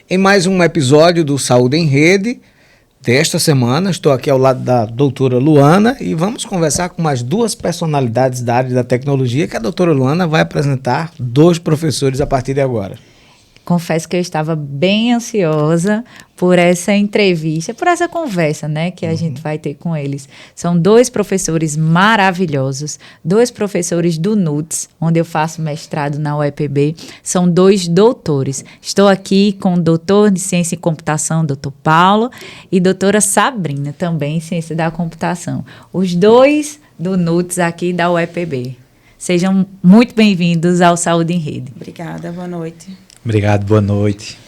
em mais um episódio do Saúde em Rede. Desta semana, estou aqui ao lado da doutora Luana e vamos conversar com mais duas personalidades da área da tecnologia que a doutora Luana vai apresentar 2 professores a partir de agora. Confesso que eu estava bem ansiosa por essa entrevista, por essa conversa, né, que a gente vai ter com eles. São 2 professores maravilhosos, 2 professores do NUTS, onde eu faço mestrado na UEPB. São 2 doutores. Estou aqui com o doutor de Ciência e Computação, doutor Paulo, e doutora Sabrina, também em Ciência da Computação. Os 2 do NUTS aqui da UEPB. Sejam muito bem-vindos ao Saúde em Rede. Obrigada, boa noite. Obrigado, boa noite.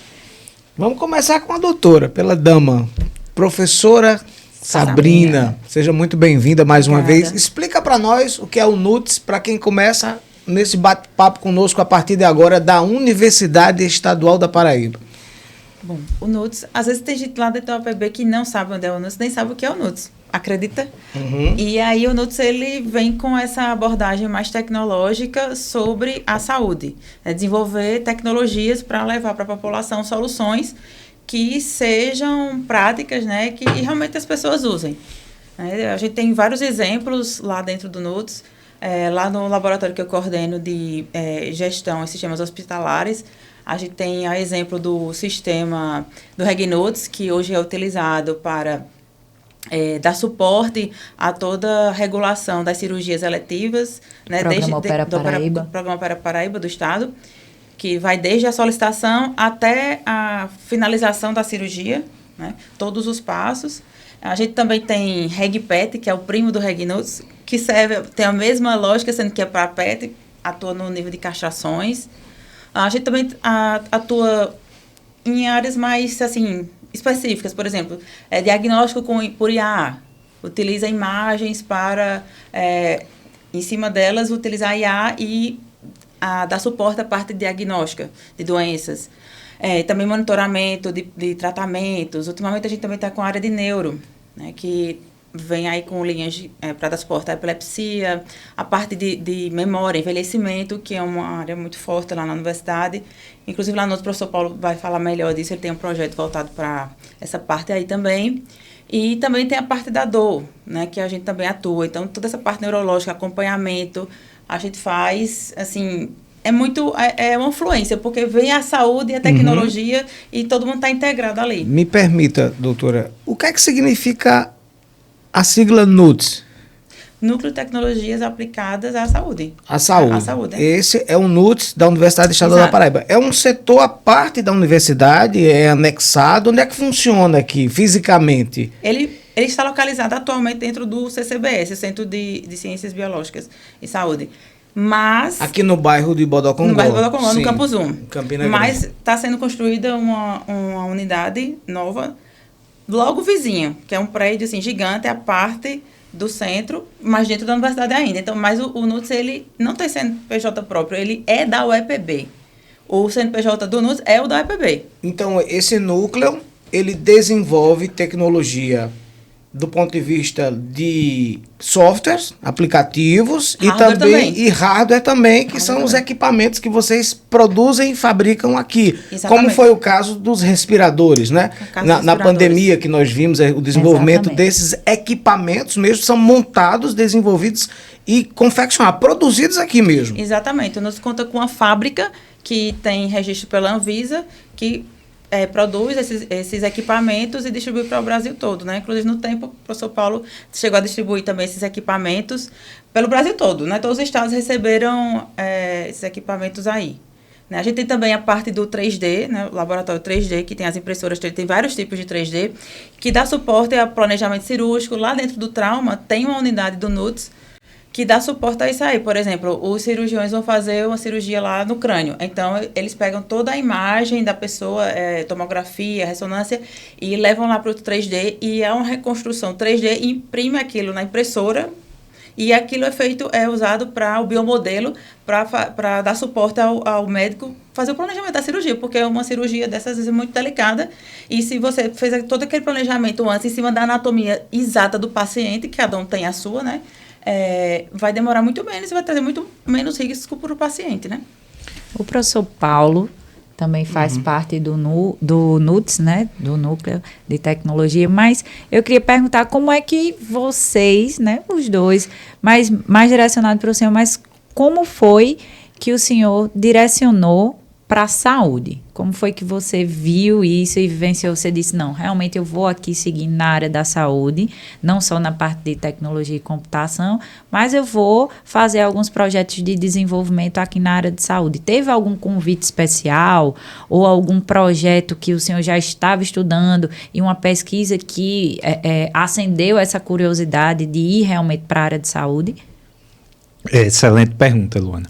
Vamos começar com a doutora, pela dama, professora Sabrina. Seja muito bem-vinda mais uma vez. Explica para nós o que é o NUTS, para quem começa nesse bate-papo conosco a partir de agora da Universidade Estadual da Paraíba. Bom, o NUTS, às vezes tem gente lá dentro da UEPB que não sabe onde é o NUTS, nem sabe o que é o NUTS. Acredita? E aí o NUTS ele vem com essa abordagem mais tecnológica sobre a saúde. É desenvolver tecnologias para levar para a população soluções que sejam práticas, né, que realmente as pessoas usem. A gente tem vários exemplos lá dentro do NUTS, lá no laboratório que eu coordeno de gestão e sistemas hospitalares. A gente tem a exemplo do sistema do RegNUTS, que hoje é utilizado para dar suporte a toda a regulação das cirurgias eletivas, né, Programa Opera Paraíba. Programa Opera Paraíba do Estado, que vai desde a solicitação até a finalização da cirurgia, né, todos os passos. A gente também tem RegPET, que é o primo do RegNUTS, que tem a mesma lógica, sendo que é para PET, atua no nível de castrações. A gente também atua em áreas mais, assim, específicas, por exemplo, diagnóstico por IA, utiliza imagens para, em cima delas, utilizar IA e dar suporte à parte diagnóstica de doenças. Também monitoramento de tratamentos. Ultimamente, a gente também está com a área de neuro, né, que vem aí com linhas para dar suporte à epilepsia, a parte de memória, envelhecimento, que é uma área muito forte lá na universidade. Inclusive, lá no outro, o professor Paulo vai falar melhor disso, ele tem um projeto voltado para essa parte aí também. E também tem a parte da dor, né, que a gente também atua. Então, toda essa parte neurológica, acompanhamento, a gente faz, assim, é uma influência, porque vem a saúde e a tecnologia e todo mundo está integrado ali. Me permita, doutora, o que é que significa a sigla NUTS? Núcleo de Tecnologias Aplicadas à Saúde. A saúde. Esse é o NUTS da Universidade Estadual da Paraíba. É um setor à parte da universidade, é anexado. Onde é que funciona aqui, fisicamente? Ele está localizado atualmente dentro do CCBS, Centro de Ciências Biológicas e Saúde. Mas... Aqui no bairro de Bodocongó. No bairro de Bodocongó, no Campus 1. Campina Grande. Mas está sendo construída uma unidade nova, logo vizinho, que é um prédio assim, gigante, a parte do centro, mas dentro da universidade ainda. Então, mas o NUTS, ele não tem CNPJ próprio, ele é da UEPB. O CNPJ do NUTS é o da UEPB. Então, esse núcleo, ele desenvolve tecnologia do ponto de vista de softwares, aplicativos e hardware também, que são os equipamentos que vocês produzem e fabricam aqui. Exatamente. Como foi o caso dos respiradores, né? Na pandemia que nós vimos, o desenvolvimento desses equipamentos mesmo são montados, desenvolvidos e confeccionados, produzidos aqui mesmo. Exatamente. Nós conta com uma fábrica que tem registro pela Anvisa, que produz esses equipamentos e distribui para o Brasil todo, né? Inclusive, no tempo, o professor Paulo chegou a distribuir também esses equipamentos pelo Brasil todo, né? Todos os estados receberam esses equipamentos aí. Né? A gente tem também a parte do 3D, né? O laboratório 3D, que tem as impressoras, tem vários tipos de 3D, que dá suporte ao planejamento cirúrgico. Lá dentro do trauma, tem uma unidade do NUTS, que dá suporte a isso aí. Por exemplo, os cirurgiões vão fazer uma cirurgia lá no crânio. Então, eles pegam toda a imagem da pessoa, tomografia, ressonância, e levam lá para o 3D, e é uma reconstrução 3D, imprime aquilo na impressora, e aquilo é usado para o biomodelo, para dar suporte ao médico fazer o planejamento da cirurgia, porque uma cirurgia dessas vezes é muito delicada, e se você fez todo aquele planejamento antes, em cima da anatomia exata do paciente, que cada um tem a sua, né? Vai demorar muito menos e vai trazer muito menos risco para o paciente, né? O professor Paulo também faz parte do NUTS, né? Do Núcleo de Tecnologia. Mas eu queria perguntar como é que vocês, né? Os dois, mais direcionado para o senhor, mas como foi que o senhor direcionou para a saúde? Como foi que você viu isso e vivenciou? Você disse, não, realmente eu vou aqui seguir na área da saúde, não só na parte de tecnologia e computação, mas eu vou fazer alguns projetos de desenvolvimento aqui na área de saúde. Teve algum convite especial ou algum projeto que o senhor já estava estudando e uma pesquisa que acendeu essa curiosidade de ir realmente para a área de saúde? Excelente pergunta, Luana.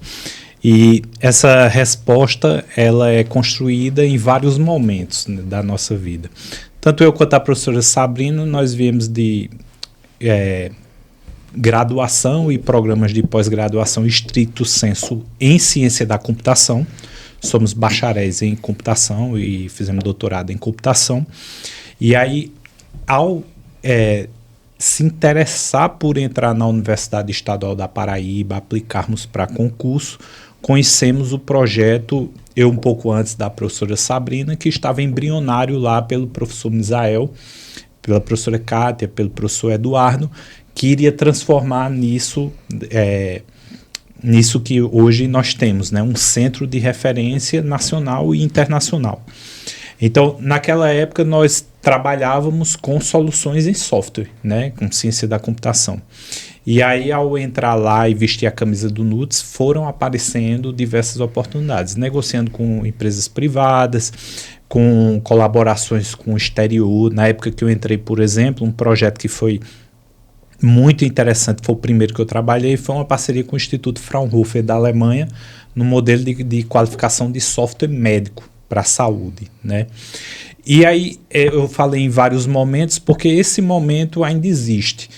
E essa resposta, ela é construída em vários momentos, né, da nossa vida. Tanto eu quanto a professora Sabrina, nós viemos de graduação e programas de pós-graduação estricto sensu em ciência da computação. Somos bacharéis em computação e fizemos doutorado em computação. E aí, ao se interessar por entrar na Universidade Estadual da Paraíba, aplicarmos para concurso, conhecemos o projeto, eu um pouco antes da professora Sabrina, que estava embrionário lá pelo professor Misael, pela professora Kátia, pelo professor Eduardo, que iria transformar nisso que hoje nós temos, né, um centro de referência nacional e internacional. Então, naquela época, nós trabalhávamos com soluções em software, né, com ciência da computação. E aí, ao entrar lá e vestir a camisa do NUTS, foram aparecendo diversas oportunidades, negociando com empresas privadas, com colaborações com o exterior. Na época que eu entrei, por exemplo, um projeto que foi muito interessante, foi o primeiro que eu trabalhei, foi uma parceria com o Instituto Fraunhofer da Alemanha, no modelo de qualificação de software médico para a saúde, né? E aí eu falei em vários momentos, porque esse momento ainda existe.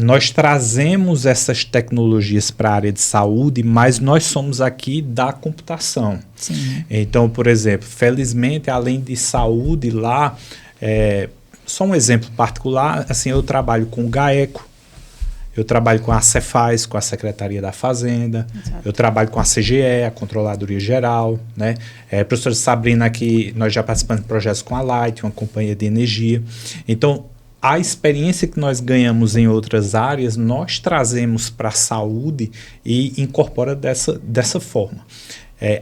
Nós trazemos essas tecnologias para a área de saúde, mas nós somos aqui da computação. Sim. Então, por exemplo, felizmente, além de saúde lá, só um exemplo particular, assim, eu trabalho com o GAECO, eu trabalho com a Cefaz, com a Secretaria da Fazenda. Exato. Eu trabalho com a CGE, a Controladoria Geral, né? Professora Sabrina, aqui nós já participamos de projetos com a Light, uma companhia de energia. Então, a experiência que nós ganhamos em outras áreas, nós trazemos para a saúde e incorpora dessa forma.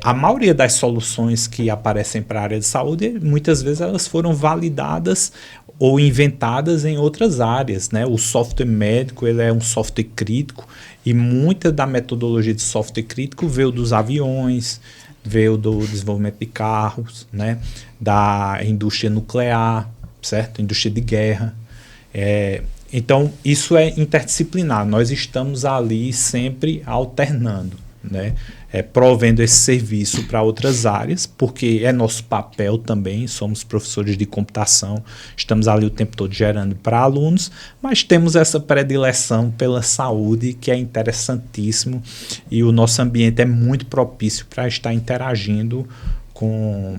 A maioria das soluções que aparecem para a área de saúde, muitas vezes elas foram validadas ou inventadas em outras áreas, né? O software médico, ele é um software crítico e muita da metodologia de software crítico veio dos aviões, veio do desenvolvimento de carros, né? Da indústria nuclear, certo? Indústria de guerra. Então, isso é interdisciplinar. Nós estamos ali sempre alternando, né? Provendo esse serviço para outras áreas, porque é nosso papel também, somos professores de computação, estamos ali o tempo todo gerando para alunos, mas temos essa predileção pela saúde, que é interessantíssimo, e o nosso ambiente é muito propício para estar interagindo com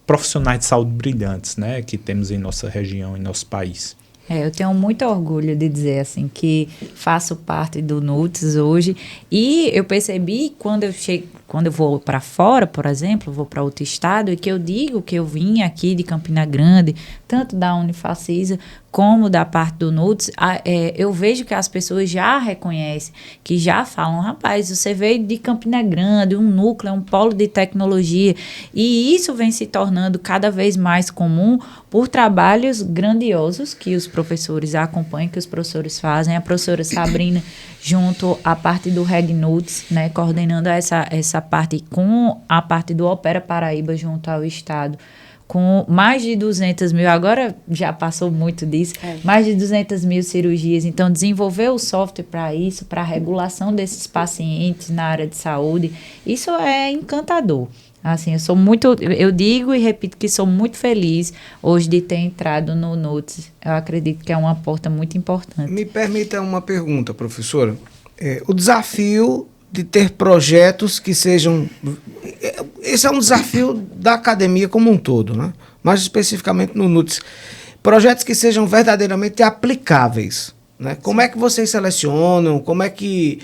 profissionais de saúde brilhantes, né, que temos em nossa região, em nosso país. Eu tenho muito orgulho de dizer assim que faço parte do NUTS hoje, e eu percebi quando eu vou para fora, por exemplo, vou para outro estado, e que eu digo que eu vim aqui de Campina Grande, tanto da Unifacisa como da parte do NUTS, eu vejo que as pessoas já reconhecem, que já falam, rapaz, você veio de Campina Grande, um núcleo, um polo de tecnologia, e isso vem se tornando cada vez mais comum por trabalhos grandiosos que os professores acompanham, que os professores fazem. A professora Sabrina, junto à parte do RegNUTS, né, coordenando essa parte com a parte do Opera Paraíba junto ao Estado, com mais de 200 mil, agora já passou muito disso, mais de 200 mil cirurgias. Então, desenvolver o software para isso, para a regulação desses pacientes na área de saúde, isso é encantador. Assim, eu digo e repito que sou muito feliz hoje de ter entrado no NUTS. Eu acredito que é uma porta muito importante. Me permita uma pergunta, professora. O desafio de ter projetos que sejam... Esse é um desafio da academia como um todo, né? Mais especificamente no NUTS. Projetos que sejam verdadeiramente aplicáveis, né? Como é que vocês selecionam? Como é que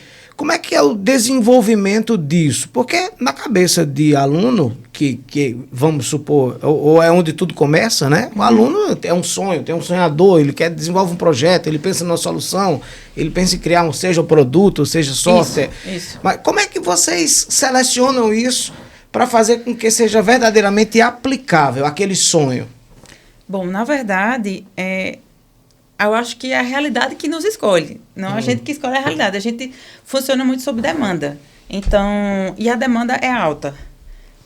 é o desenvolvimento disso? Porque na cabeça de aluno, que vamos supor, ou é onde tudo começa, né? O aluno tem um sonho, tem um sonhador, ele quer desenvolver um projeto, ele pensa numa solução, ele pensa em criar seja produto, seja software. Isso. Mas como é que vocês selecionam isso para fazer com que seja verdadeiramente aplicável aquele sonho? Bom, na verdade, eu acho que é a realidade que nos escolhe. Não a gente que escolhe a realidade. A gente funciona muito sob demanda. Então, e a demanda é alta.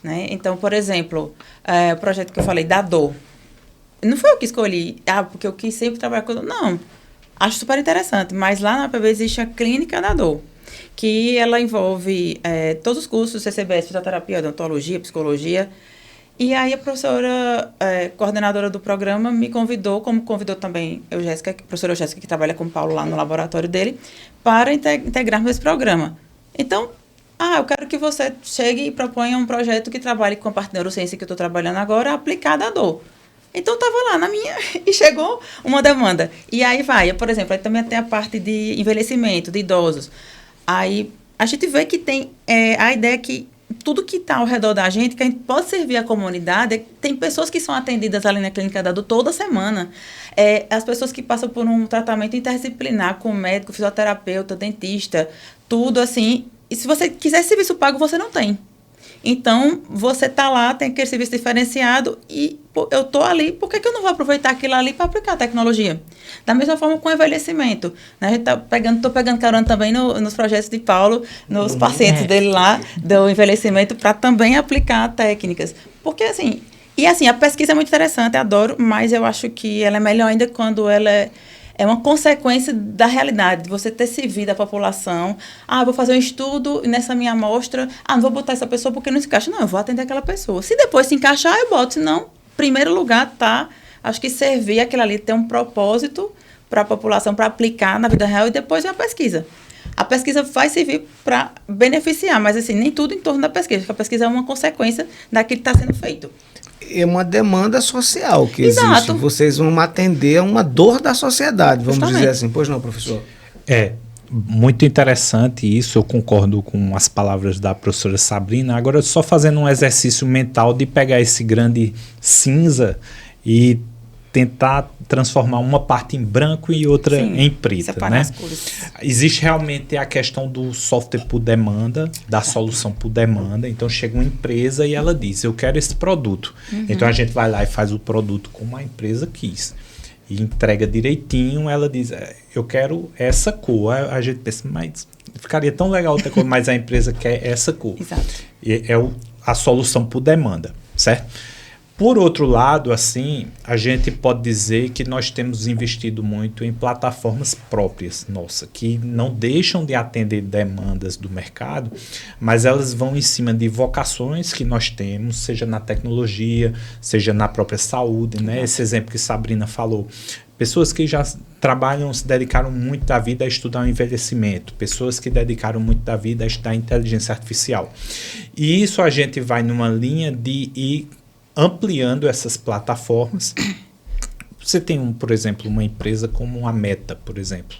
Né? Então, por exemplo, o projeto que eu falei, da dor. Não foi eu que escolhi, porque eu quis sempre trabalhar com dor. Não, acho super interessante. Mas lá na UFPB existe a Clínica da Dor, que ela envolve todos os cursos, CCBS, fisioterapia, odontologia, psicologia. E aí a professora, coordenadora do programa, me convidou, como convidou também a professora Jéssica, que trabalha com o Paulo lá no laboratório dele, para integrarmos esse programa. Então, eu quero que você chegue e proponha um projeto que trabalhe com a parte de neurociência que eu estou trabalhando agora, aplicada à dor. Então, estava lá na minha e chegou uma demanda. E aí por exemplo, aí também tem a parte de envelhecimento, de idosos. Aí a gente vê que tem a ideia que tudo que está ao redor da gente, que a gente pode servir à comunidade, tem pessoas que são atendidas ali na Clínica da Dor toda semana. As pessoas que passam por um tratamento interdisciplinar com médico, fisioterapeuta, dentista, tudo assim. E se você quiser serviço pago, você não tem. Então, você está lá, tem aquele serviço diferenciado e eu estou ali, por que eu não vou aproveitar aquilo ali para aplicar a tecnologia? Da mesma forma com o envelhecimento. Né? A gente estou pegando carona também nos projetos de Paulo, nos pacientes dele lá, do envelhecimento, para também aplicar técnicas. Porque, assim, a pesquisa é muito interessante, eu adoro, mas eu acho que ela é melhor ainda quando ela é uma consequência da realidade, de você ter servido a população. Eu vou fazer um estudo nessa minha amostra, não vou botar essa pessoa porque não se encaixa. Não, eu vou atender aquela pessoa. Se depois se encaixar, eu boto. Se não, primeiro lugar, acho que servir aquilo ali, ter um propósito para a população, para aplicar na vida real, e depois é a pesquisa. A pesquisa vai servir para beneficiar, mas assim, nem tudo em torno da pesquisa, porque a pesquisa é uma consequência daquilo que está sendo feito. É uma demanda social que Exato. existe. Vocês vão atender a uma dor da sociedade, vamos Justamente. dizer assim. Pois não, professor? Muito interessante isso, eu concordo com as palavras da professora Sabrina. Agora, só fazendo um exercício mental de pegar esse grande cinza e tentar transformar uma parte em branco e outra em preta, separar né? as cores. Existe realmente a questão do software por demanda, da solução por demanda. Então, chega uma empresa e ela diz, eu quero esse produto. Então, a gente vai lá e faz o produto como a empresa quis. E entrega direitinho, ela diz, eu quero essa cor. A gente pensa, mas ficaria tão legal ter cor, mas a empresa quer essa cor. Exato. E a solução por demanda, certo? Por outro lado, assim, a gente pode dizer que nós temos investido muito em plataformas próprias, que não deixam de atender demandas do mercado, mas elas vão em cima de vocações que nós temos, seja na tecnologia, seja na própria saúde, né? Esse exemplo que Sabrina falou. Pessoas que já trabalham, se dedicaram muito da vida a estudar o envelhecimento, pessoas que dedicaram muito da vida a estudar inteligência artificial. E isso a gente vai numa linha de ir ampliando essas plataformas. Você tem, por exemplo, uma empresa como a Meta, por exemplo.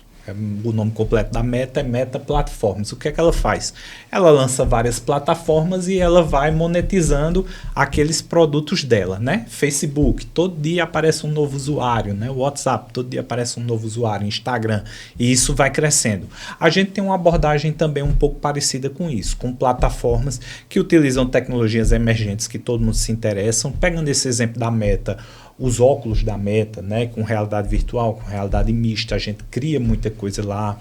O nome completo da Meta é Meta Platforms. O que é que ela faz? Ela lança várias plataformas e ela vai monetizando aqueles produtos dela, né? Facebook, todo dia aparece um novo usuário, né? WhatsApp, todo dia aparece um novo usuário, Instagram, e isso vai crescendo. A gente tem uma abordagem também um pouco parecida com isso, com plataformas que utilizam tecnologias emergentes que todo mundo se interessam. Pegando esse exemplo da Meta, os óculos da Meta, né, com realidade virtual, com realidade mista, a gente cria muita coisa lá,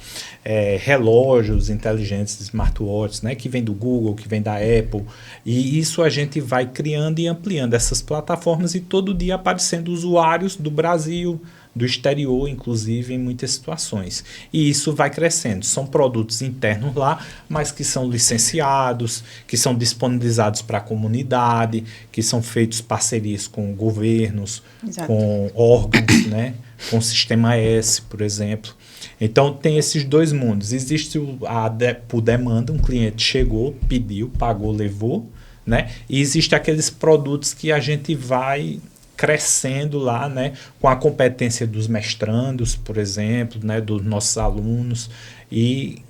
relógios inteligentes, smartwatches, né, que vem do Google, que vem da Apple, e isso a gente vai criando e ampliando essas plataformas e todo dia aparecendo usuários do Brasil, do exterior, inclusive, em muitas situações. E isso vai crescendo. São produtos internos lá, mas que são licenciados, que são disponibilizados para a comunidade, que são feitos parcerias com governos, Exato. com órgãos, né? Com o Sistema S, por exemplo. Então, tem esses dois mundos. Existe por demanda, um cliente chegou, pediu, pagou, levou, né? E existe aqueles produtos que a gente vai crescendo lá, né, com a competência dos mestrandos, por exemplo, né, dos nossos alunos, e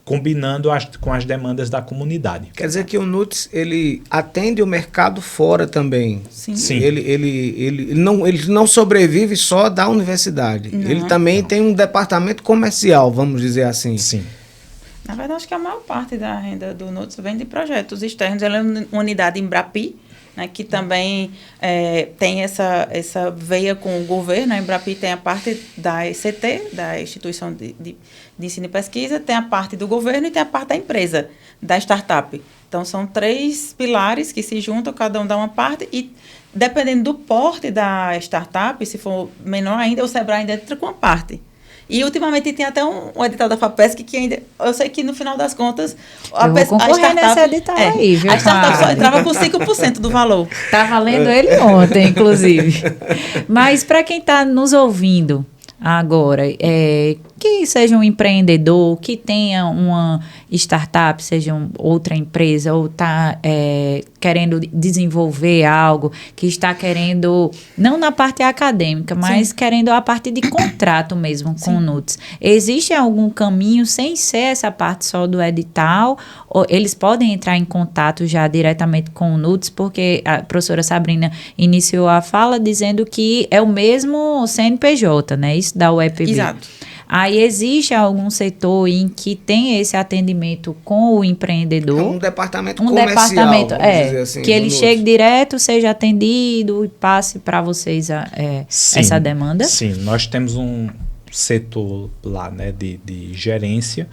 combinando com as demandas da comunidade. Quer dizer que o NUTS, ele atende o mercado fora também. Sim. Sim. Ele não sobrevive só da universidade. Não. Ele também tem um departamento comercial, vamos dizer assim. Sim. Na verdade, acho que a maior parte da renda do NUTS vem de projetos externos. Ela é uma unidade em Embrapi, né, que também tem essa veia com o governo. A Embrapi tem a parte da ECT, da Instituição de Ensino e Pesquisa, tem a parte do governo e tem a parte da empresa, da startup. Então, são 3 pilares que se juntam, cada um dá uma parte, e dependendo do porte da startup, se for menor ainda, o Sebrae ainda entra com uma parte. E, ultimamente, tem até um edital da FAPESC que ainda... Eu sei que, no final das contas... Eu vou concorrer nesse edital aí, viu? A startup só entrava com 5% do valor. Estava lendo ele ontem, inclusive. Mas, para quem está nos ouvindo agora, que seja um empreendedor, que tenha uma startup, seja outra empresa, ou está querendo desenvolver algo, que está querendo, não na parte acadêmica, mas sim, querendo a parte de contrato mesmo com o NUTS. Existe algum caminho, sem ser essa parte só do edital, ou eles podem entrar em contato já diretamente com o NUTS, porque a professora Sabrina iniciou a fala dizendo que é o mesmo CNPJ, né? Isso da UEPB. Exato. Aí existe algum setor em que tem esse atendimento com o empreendedor? Um departamento comercial, vamos dizer assim, que ele chegue direto, seja atendido e passe para vocês essa demanda? Sim, nós temos um setor lá, né, de gerência,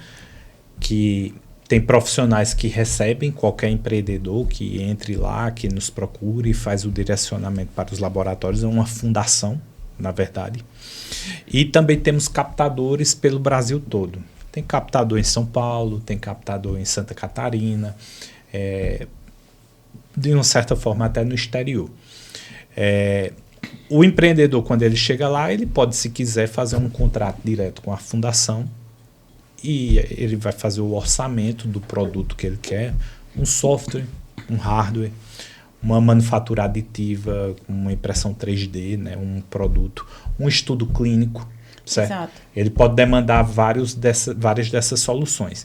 que tem profissionais que recebem qualquer empreendedor que entre lá, que nos procure e faz o direcionamento para os laboratórios. É uma fundação, na verdade. E também temos captadores pelo Brasil todo. Tem captador em São Paulo, tem captador em Santa Catarina, de uma certa forma até no exterior. O empreendedor, quando ele chega lá, ele pode, se quiser, fazer um contrato direto com a fundação e ele vai fazer o orçamento do produto que ele quer, um software, um hardware, uma manufatura aditiva, uma impressão 3D, né, um produto, um estudo clínico, certo? Exato. Ele pode demandar várias dessas soluções.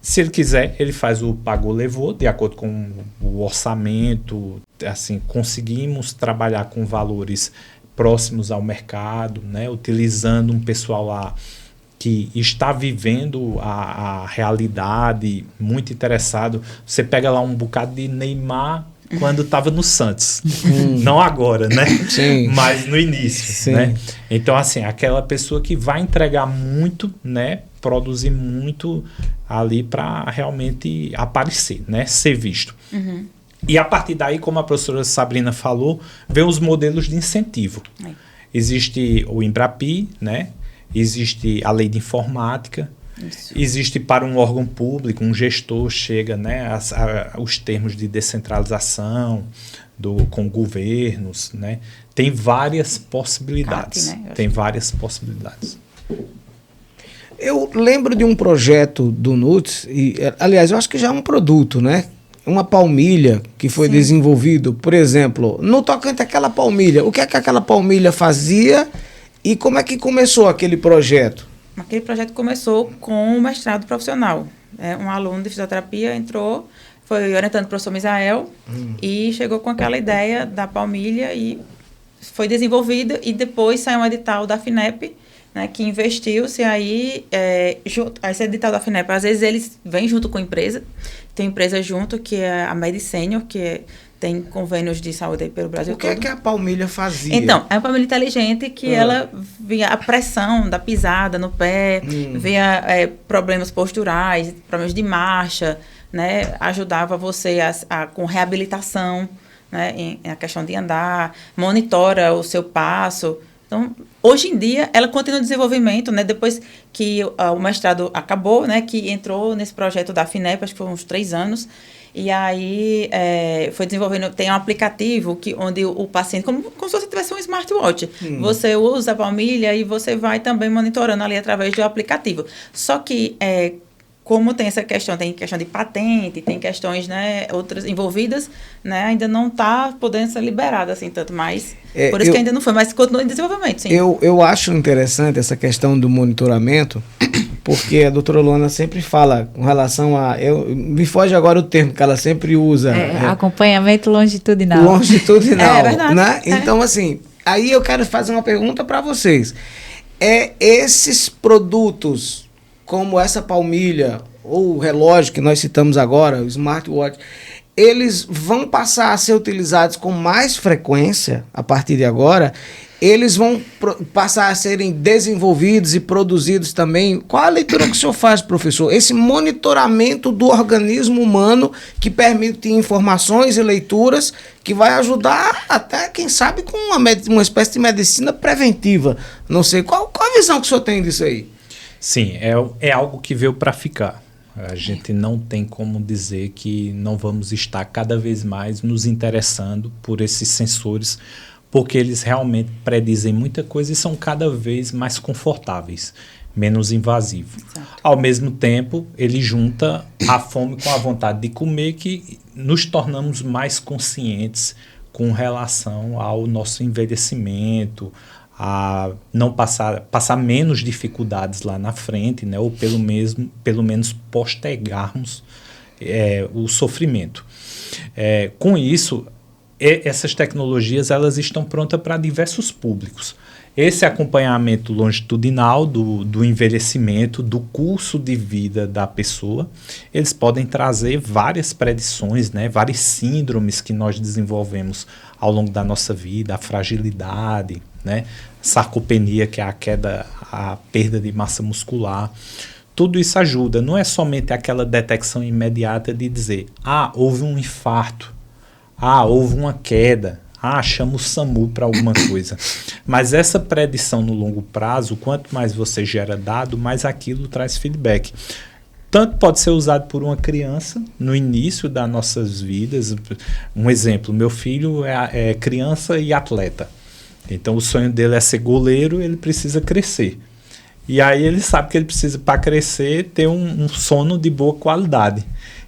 Se ele quiser, ele faz o pagou-levou, de acordo com o orçamento. Assim, conseguimos trabalhar com valores próximos ao mercado, né, utilizando um pessoal lá que está vivendo a realidade, muito interessado. Você pega lá um bocado de Neymar quando estava no Santos. Não agora, né? Sim. Mas no início, sim, né? Então, assim, aquela pessoa que vai entregar muito, né? Produzir muito ali para realmente aparecer, né? Ser visto. Uhum. E a partir daí, como a professora Sabrina falou, vem os modelos de incentivo. Existe o Embrapi, né? Existe a lei de informática. Isso. Existe para um órgão público, um gestor chega, né, os termos de descentralização com governos, né? Tem várias possibilidades. CAP, né? Tem várias possibilidades. Eu lembro de um projeto do NUTS, aliás, eu acho que já é um produto, né? Uma palmilha que foi desenvolvido, por exemplo, no tocante àquela palmilha. O que é que aquela palmilha fazia e como é que começou aquele projeto? Aquele projeto começou com o mestrado profissional. Um aluno de fisioterapia entrou, foi orientando o professor Misael e chegou com aquela ideia da palmilha e foi desenvolvida, e depois saiu um edital da FINEP, né, que investiu-se aí, esse edital da FINEP, às vezes eles vêm junto com a empresa, tem uma empresa junto que é a Medicênior, que tem convênios de saúde aí pelo Brasil todo. O que a palmilha fazia? Então, é uma palmilha inteligente que ela via a pressão da pisada no pé, via problemas posturais, problemas de marcha, né? Ajudava você com reabilitação, né? Em a questão de andar, monitora o seu passo. Então, hoje em dia, ela continua em desenvolvimento, né? Depois que o mestrado acabou, né? Que entrou nesse projeto da FINEP, acho que foi uns 3 anos, e aí foi desenvolvendo, tem um aplicativo onde o paciente, como se você tivesse um smartwatch, você usa a palmilha e você vai também monitorando ali através do aplicativo. Só que como tem questão de patente, tem questões, né, outras envolvidas, né, ainda não está podendo ser liberada assim tanto mais. Por isso que ainda não foi, mas continua em desenvolvimento, sim. Eu acho interessante essa questão do monitoramento, porque a doutora Luana sempre fala com relação a... me foge agora o termo que ela sempre usa. Acompanhamento longitudinal. Longitudinal. É verdade. Né? Então, assim, aí eu quero fazer uma pergunta para vocês. Esses produtos, como essa palmilha, ou o relógio que nós citamos agora, o smartwatch, eles vão passar a ser utilizados com mais frequência a partir de agora? Eles vão passar a serem desenvolvidos e produzidos também? Qual a leitura que o senhor faz, professor? Esse monitoramento do organismo humano que permite informações e leituras que vai ajudar até, quem sabe, com uma espécie de medicina preventiva. Não sei, qual a visão que o senhor tem disso aí? Sim, é algo que veio para ficar. A gente não tem como dizer que não vamos estar cada vez mais nos interessando por esses sensores, porque eles realmente predizem muita coisa e são cada vez mais confortáveis, menos invasivos. Exato. Ao mesmo tempo, ele junta a fome com a vontade de comer, que nos tornamos mais conscientes com relação ao nosso envelhecimento, a não passar menos dificuldades lá na frente, né, ou pelo menos postergarmos o sofrimento. Com isso, essas tecnologias elas estão prontas para diversos públicos. Esse acompanhamento longitudinal do envelhecimento, do curso de vida da pessoa, eles podem trazer várias predições, né, várias síndromes que nós desenvolvemos ao longo da nossa vida, a fragilidade, né, sarcopenia, que é a perda de massa muscular. Tudo isso ajuda. Não é somente aquela detecção imediata de dizer, houve um infarto, houve uma queda, chama o SAMU para alguma coisa. Mas essa predição no longo prazo, quanto mais você gera dado, mais aquilo traz feedback. Tanto pode ser usado por uma criança no início das nossas vidas. Um exemplo, meu filho é criança e atleta. Então o sonho dele é ser goleiro, ele precisa crescer. E aí ele sabe que ele precisa, para crescer, ter um sono de boa qualidade.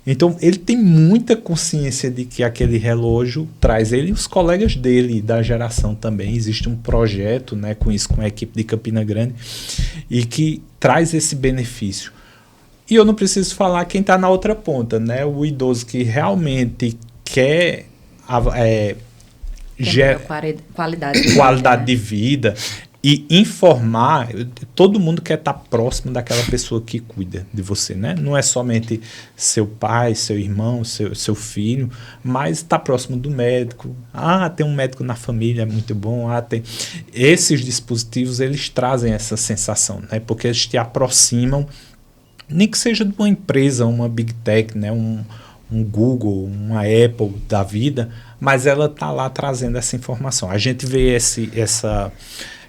Então, ele tem muita consciência de que aquele relógio traz ele e os colegas dele, da geração também. Existe um projeto, né, com a equipe de Campina Grande, e que traz esse benefício. E eu não preciso falar quem está na outra ponta, né? O idoso que realmente quer qualidade de vida e informar. Todo mundo quer estar próximo daquela pessoa que cuida de você, né? Não é somente seu pai, seu irmão, seu filho, mas estar próximo do médico. Tem um médico na família, é muito bom. Esses dispositivos, eles trazem essa sensação, né? Porque eles te aproximam, nem que seja de uma empresa, uma Big Tech, né? Um Google, uma Apple da vida, mas ela está lá trazendo essa informação. A gente vê essa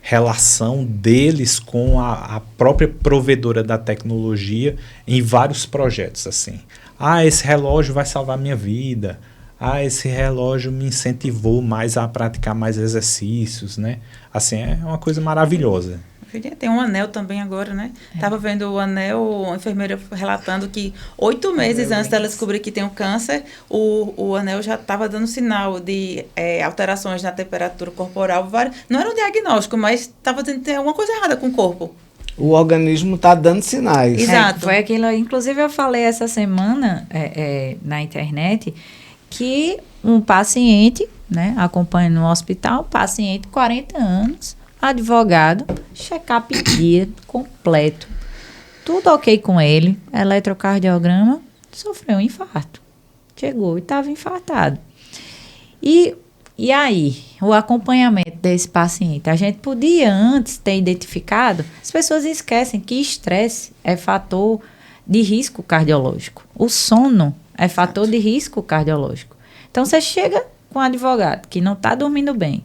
relação deles com a própria provedora da tecnologia em vários projetos, assim. Esse relógio vai salvar minha vida. Esse relógio me incentivou mais a praticar mais exercícios, né? Assim, é uma coisa maravilhosa. Tem um anel também agora, né? Tava vendo o anel, a enfermeira relatando que 8 meses antes dela descobrir que tem um câncer, o anel já estava dando sinal de alterações na temperatura corporal. Não era um diagnóstico, mas estava tendo alguma coisa errada com o corpo. O organismo está dando sinais. Exato. Foi aquilo, inclusive eu falei essa semana na internet que um paciente, né, acompanha no hospital, paciente 40 anos, advogado, check-up dia completo, tudo ok com ele, eletrocardiograma, sofreu um infarto, chegou e estava infartado. E aí, o acompanhamento desse paciente, a gente podia antes ter identificado, as pessoas esquecem que estresse é fator de risco cardiológico, o sono é fator de risco cardiológico. Então, você chega com um advogado que não está dormindo bem,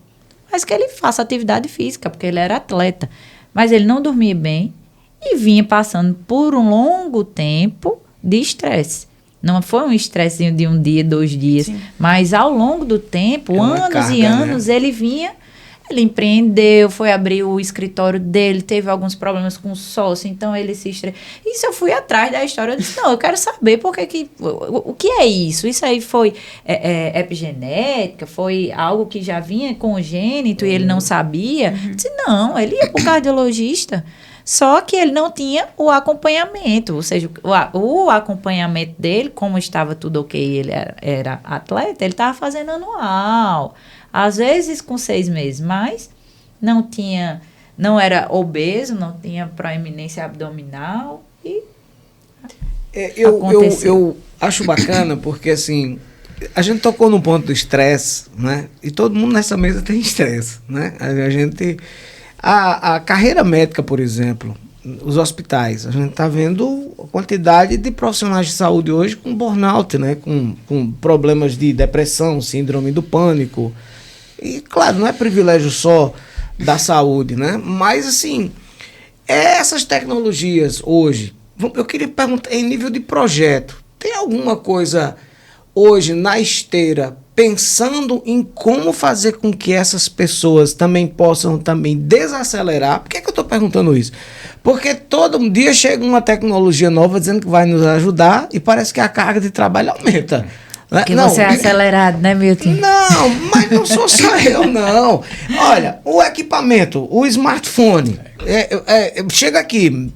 mas que ele faça atividade física, porque ele era atleta. Mas ele não dormia bem e vinha passando por um longo tempo de estresse. Não foi um estressinho de um dia, 2 dias, sim, mas ao longo do tempo, anos e anos, né, ele vinha Ele empreendeu, foi abrir o escritório dele, teve alguns problemas com o sócio, então ele se estressou. Isso eu fui atrás da história, eu disse, não, eu quero saber o que é isso? Isso aí foi epigenética, foi algo que já vinha congênito e ele não sabia? Eu disse, não, ele ia para o cardiologista. Só que ele não tinha o acompanhamento, ou seja, o acompanhamento dele, como estava tudo ok, ele era atleta, ele estava fazendo anual, às vezes com 6 meses, mas não era obeso, não tinha proeminência abdominal e eu acho bacana porque assim, a gente tocou no ponto do estresse, né? E todo mundo nessa mesa tem estresse, né? A carreira médica, por exemplo, os hospitais, a gente está vendo a quantidade de profissionais de saúde hoje com burnout, né? Com problemas de depressão, síndrome do pânico. E, claro, não é privilégio só da saúde, né? Mas, assim, essas tecnologias hoje, eu queria perguntar, em nível de projeto, tem alguma coisa hoje na esteira pensando em como fazer com que essas pessoas também possam também desacelerar? Por que eu estou perguntando isso? Porque todo dia chega uma tecnologia nova dizendo que vai nos ajudar e parece que a carga de trabalho aumenta. Porque você é acelerado, né, Milton? Não, mas não sou só eu, não. Olha, o equipamento, o smartphone, chega aqui,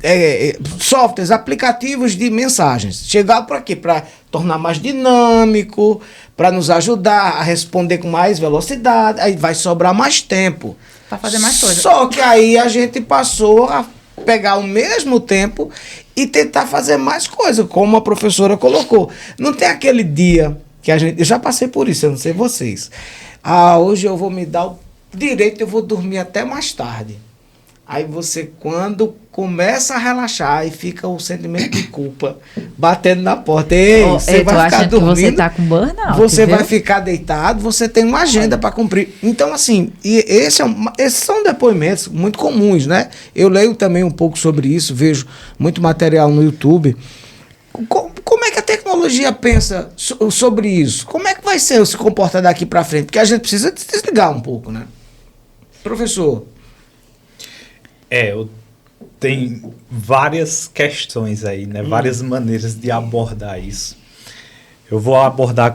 softwares, aplicativos de mensagens. Chegar por aqui para tornar mais dinâmico, para nos ajudar a responder com mais velocidade, aí vai sobrar mais tempo. Para fazer mais coisas. Só que aí a gente passou a pegar o mesmo tempo e tentar fazer mais coisas, como a professora colocou. Não tem aquele dia que a gente... Eu já passei por isso, eu não sei vocês. Hoje eu vou me dar o direito, eu vou dormir até mais tarde. Aí você, quando começa a relaxar, e fica o sentimento de culpa batendo na porta. Ei, você vai ficar dormindo. Que você tá com burnout, você vai ficar deitado, você tem uma agenda para cumprir. Então, assim, esses são depoimentos muito comuns, né? Eu leio também um pouco sobre isso, vejo muito material no YouTube. Como é que a tecnologia pensa sobre isso? Como é que vai ser se comportar daqui para frente? Porque a gente precisa desligar um pouco, né? Professor. Tem várias questões aí, né? Várias maneiras de abordar isso. Eu vou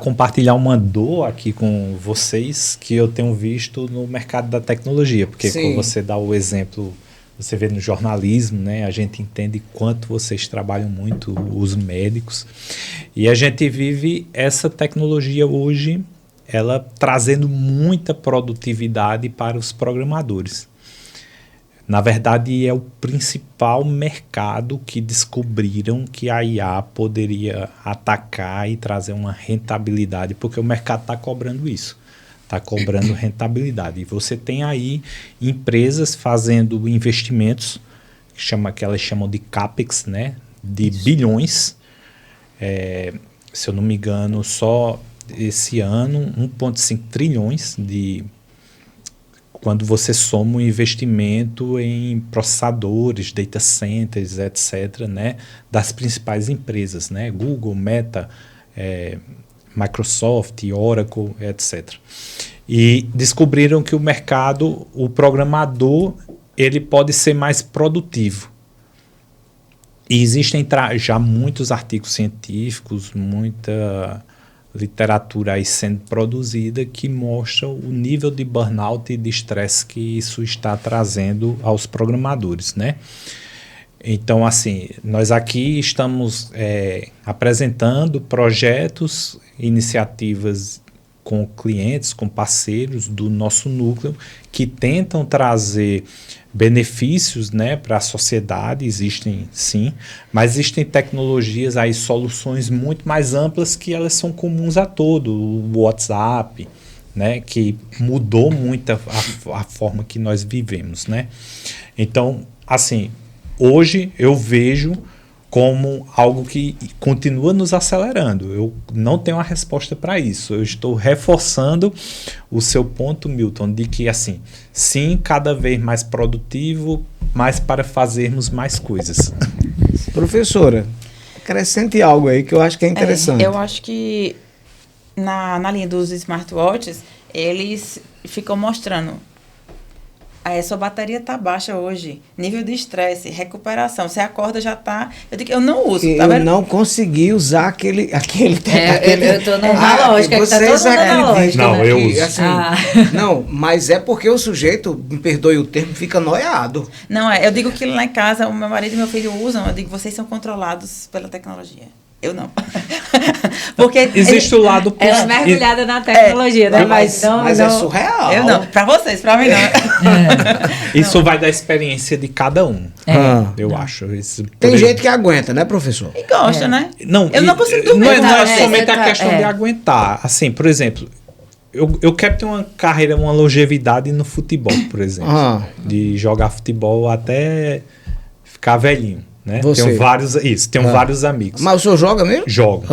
compartilhar uma dor aqui com vocês que eu tenho visto no mercado da tecnologia, porque quando você dá o exemplo, você vê no jornalismo, né? A gente entende quanto vocês trabalham muito, os médicos, e a gente vive essa tecnologia hoje, ela trazendo muita produtividade para os programadores. Na verdade, é o principal mercado que descobriram que a IA poderia atacar e trazer uma rentabilidade, porque o mercado está cobrando isso, está cobrando rentabilidade. E você tem aí empresas fazendo investimentos, que elas chamam de CAPEX, né, de bilhões. Se eu não me engano, só esse ano, 1,5 trilhões de... Quando você soma o investimento em processadores, data centers, etc., né, das principais empresas, né, Google, Meta, Microsoft, Oracle, etc. E descobriram que o mercado, o programador, ele pode ser mais produtivo. E existem já muitos artigos científicos, muita literatura aí sendo produzida que mostra o nível de burnout e de estresse que isso está trazendo aos programadores, né? Então, assim, nós aqui estamos apresentando projetos, iniciativas com clientes, com parceiros do nosso núcleo que tentam trazer benefícios, né, para a sociedade. Existem sim, mas existem tecnologias aí, soluções muito mais amplas que elas são comuns a todo, o WhatsApp, né, que mudou muito a forma que nós vivemos, né? Então, assim, hoje eu vejo como algo que continua nos acelerando. Eu não tenho uma resposta para isso. Eu estou reforçando o seu ponto, Milton, de que, assim, sim, cada vez mais produtivo, mas para fazermos mais coisas. Professora, acrescente algo aí que eu acho que é interessante. Eu acho que na linha dos smartwatches, eles ficam mostrando Sua bateria tá baixa hoje. Nível de estresse, recuperação. Você acorda, já tá... Eu digo, eu não uso, tá vendo? Eu não consegui usar aquele eu tô na lógica, que tá todo mundo na lógica. Não, né? eu uso. Assim, não, mas é porque o sujeito, me perdoe o termo, fica noiado. Não, eu digo que lá em casa, o meu marido e meu filho usam, eu digo, vocês são controlados pela tecnologia. Eu não. Porque existe o lado ela é mergulhada na tecnologia, né? Mas é surreal. Eu não. Pra vocês, pra mim não. Isso vai da experiência de cada um. Eu acho. Tem gente que aguenta, né, professor? E gosta, né? Não, eu não consigo dormir. Não é somente a questão de aguentar. Assim, por exemplo, eu quero ter uma carreira, uma longevidade no futebol, por exemplo. De jogar futebol até ficar velhinho. Né? Tenho vários amigos. Mas o senhor joga mesmo? Jogo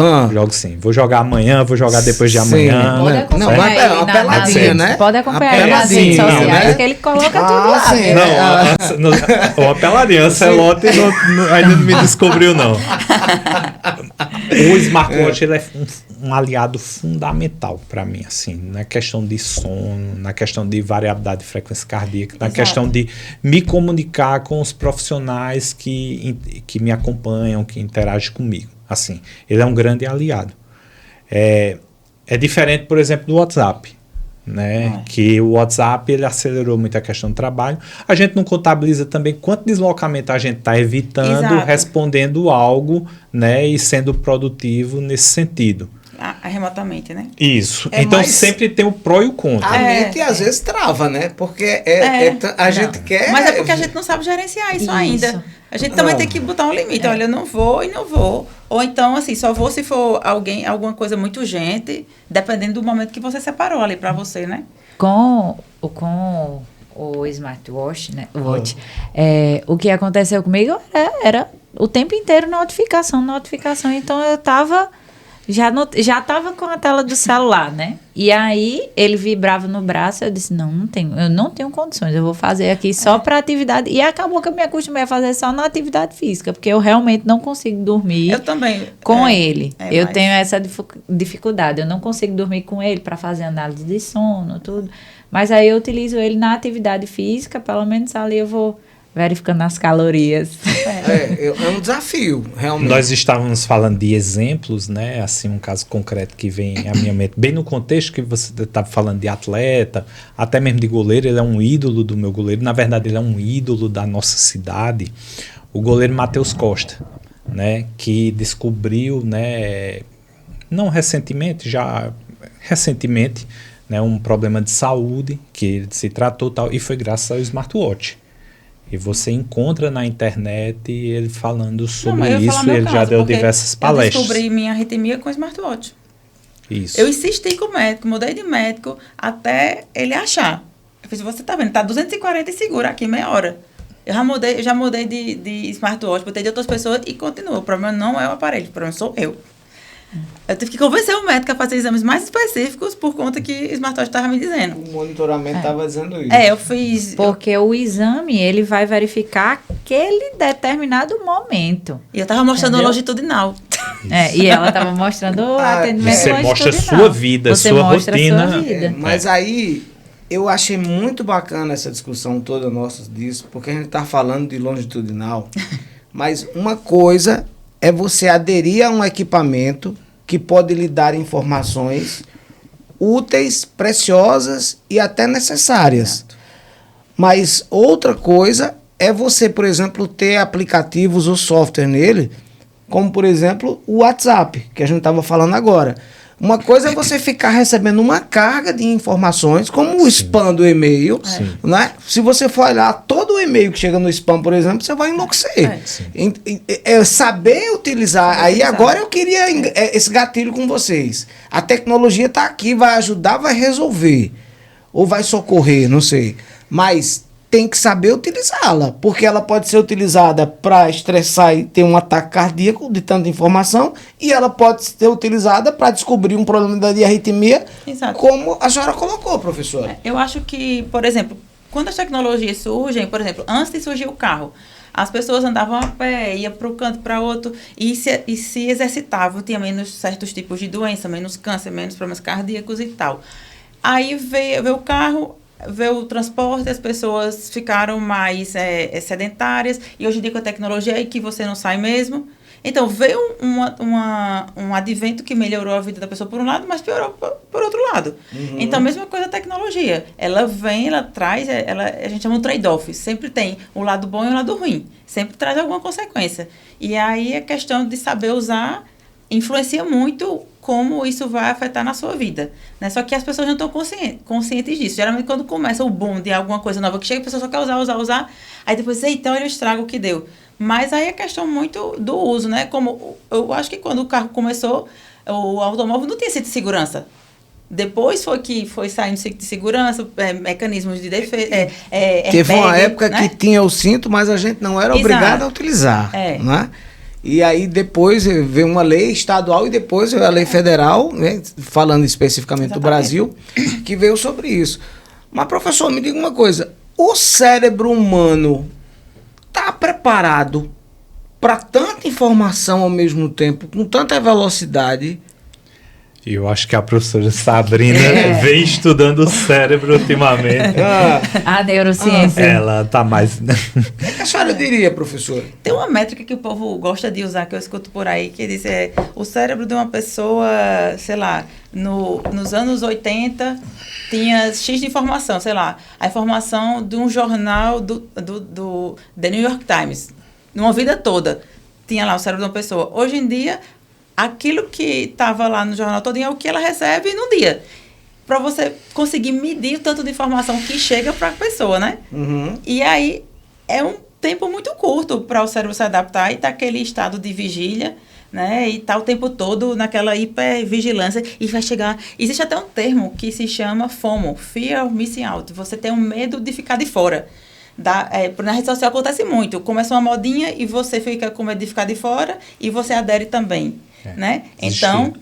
sim. Vou jogar amanhã, vou jogar depois de amanhã. Pode acompanhar mas é uma peladinha, né? Pode acompanhar nas redes sociais, que ele coloca tudo lá. Sim. Uma peladinha, o Celote ainda não me descobriu, não. O smartwatch ele é um aliado fundamental para mim, assim, na questão de sono, na questão de variabilidade de frequência cardíaca, na questão de me comunicar com os profissionais que me acompanham, que interagem comigo. Assim, ele é um grande aliado. É diferente, por exemplo, do WhatsApp, né? Que o WhatsApp ele acelerou muito a questão do trabalho. A gente não contabiliza também quanto deslocamento a gente está evitando, respondendo algo, né? E sendo produtivo nesse sentido. Remotamente, né? Isso. Então sempre tem o pró e o contra. A mente às vezes trava, né? Porque a gente quer... Mas é porque a gente não sabe gerenciar isso ainda. A gente também tem que botar um limite. Olha, eu não vou e não vou. Ou então, assim, só vou se for alguma coisa muito urgente, dependendo do momento que você separou ali pra você, né? Com o smartwatch, né? O que aconteceu comigo era o tempo inteiro notificação. Então eu tava... Já tava com a tela do celular, né? E aí, ele vibrava no braço, eu disse, eu não tenho condições, eu vou fazer aqui só para atividade. E acabou que eu me acostumei a fazer só na atividade física, porque eu realmente não consigo dormir com ele. Eu tenho essa dificuldade, eu não consigo dormir com ele para fazer análise de sono, tudo. Mas aí eu utilizo ele na atividade física, pelo menos ali eu vou... verificando as calorias. É um desafio, realmente. Nós estávamos falando de exemplos, né? Assim, um caso concreto que vem à minha mente, bem no contexto que você estava falando de atleta, até mesmo de goleiro. Ele é um ídolo do meu goleiro. Na verdade, ele é um ídolo da nossa cidade. O goleiro Matheus Costa, né? Que descobriu, né? Não recentemente, já recentemente, né? Um problema de saúde que ele se tratou tal, e foi graças ao smartwatch. E você encontra na internet ele falando sobre isso, e ele já deu diversas palestras. Eu descobri minha arritmia com o smartwatch. Isso. Eu insisti com o médico, mudei de médico até ele achar. Eu fiz, você tá vendo, tá 240 e segura aqui meia hora. Eu já mudei de smartwatch, botei de outras pessoas e continua. O problema não é o aparelho, o problema sou eu. Eu tive que convencer o médico a fazer exames mais específicos por conta que o smartwatch estava me dizendo. O monitoramento estava dizendo isso. Eu fiz... Porque o exame, ele vai verificar aquele determinado momento. E eu estava mostrando o longitudinal. E ela estava mostrando o atendimento você mostra a sua vida, você sua mostra rotina. A sua vida. Mas aí, eu achei muito bacana essa discussão toda nossa disso, porque a gente está falando de longitudinal, mas uma coisa... é você aderir a um equipamento que pode lhe dar informações úteis, preciosas e até necessárias. Exato. Mas outra coisa é você, por exemplo, ter aplicativos ou software nele, como, por exemplo, o WhatsApp, que a gente estava falando agora. Uma coisa é você ficar recebendo uma carga de informações, como o spam do e-mail, né? Se você for olhar todo o e-mail que chega no spam, por exemplo, você vai enlouquecer. Saber utilizar. Aí agora eu queria esse gatilho com vocês. A tecnologia está aqui, vai ajudar, vai resolver. Ou vai socorrer, não sei. Mas tem que saber utilizá-la, porque ela pode ser utilizada para estressar e ter um ataque cardíaco de tanta informação, e ela pode ser utilizada para descobrir um problema de arritmia, como a senhora colocou, professora. Eu acho que, por exemplo, quando as tecnologias surgem, por exemplo, antes de surgir o carro, as pessoas andavam a pé, iam para um canto, para outro, e se exercitavam, tinha menos certos tipos de doença, menos câncer, menos problemas cardíacos e tal. Aí veio o carro, veio o transporte, as pessoas ficaram mais sedentárias, e hoje em dia com a tecnologia é que você não sai mesmo. Então, veio um advento que melhorou a vida da pessoa por um lado, mas piorou por outro lado. Então, a mesma coisa a tecnologia. Ela vem, ela traz, a gente chama de trade-off. Sempre tem o lado bom e o lado ruim. Sempre traz alguma consequência. E aí, a questão de saber usar influencia muito como isso vai afetar na sua vida, né? Só que as pessoas não estão conscientes disso. Geralmente, quando começa o boom de alguma coisa nova que chega, a pessoa só quer usar. Aí depois, então, olha o estrago que deu. Mas aí é questão muito do uso, né? Como eu acho que quando o carro começou, o automóvel não tinha cinto de segurança. Depois foi saindo cinto de segurança, mecanismos de defesa. Teve uma época, né, que tinha o cinto, mas a gente não era obrigado a utilizar. Né? E aí depois veio uma lei estadual e depois veio a lei federal, né, falando especificamente do Brasil, que veio sobre isso. Mas, professor, me diga uma coisa. O cérebro humano está preparado para tanta informação ao mesmo tempo, com tanta velocidade? Eu acho que a professora Sabrina vem estudando o cérebro ultimamente. A neurociência. Ela está mais... O que a senhora diria, professora? Tem uma métrica que o povo gosta de usar, que eu escuto por aí, que diz o cérebro de uma pessoa, sei lá, nos anos 80, tinha X de informação, sei lá, a informação de um jornal do The New York Times, numa vida toda, tinha lá o cérebro de uma pessoa. Hoje em dia, aquilo que estava lá no jornal todo é o que ela recebe num dia. Para você conseguir medir o tanto de informação que chega para a pessoa, né? E aí, é um tempo muito curto para o cérebro se adaptar e estar naquele estado de vigília, né? E tá o tempo todo naquela hipervigilância e vai chegar... Existe até um termo que se chama FOMO, Fear of Missing Out. Você tem um medo de ficar de fora. Na rede social acontece muito. Começa uma modinha e você fica com medo de ficar de fora e você adere também, né? Então,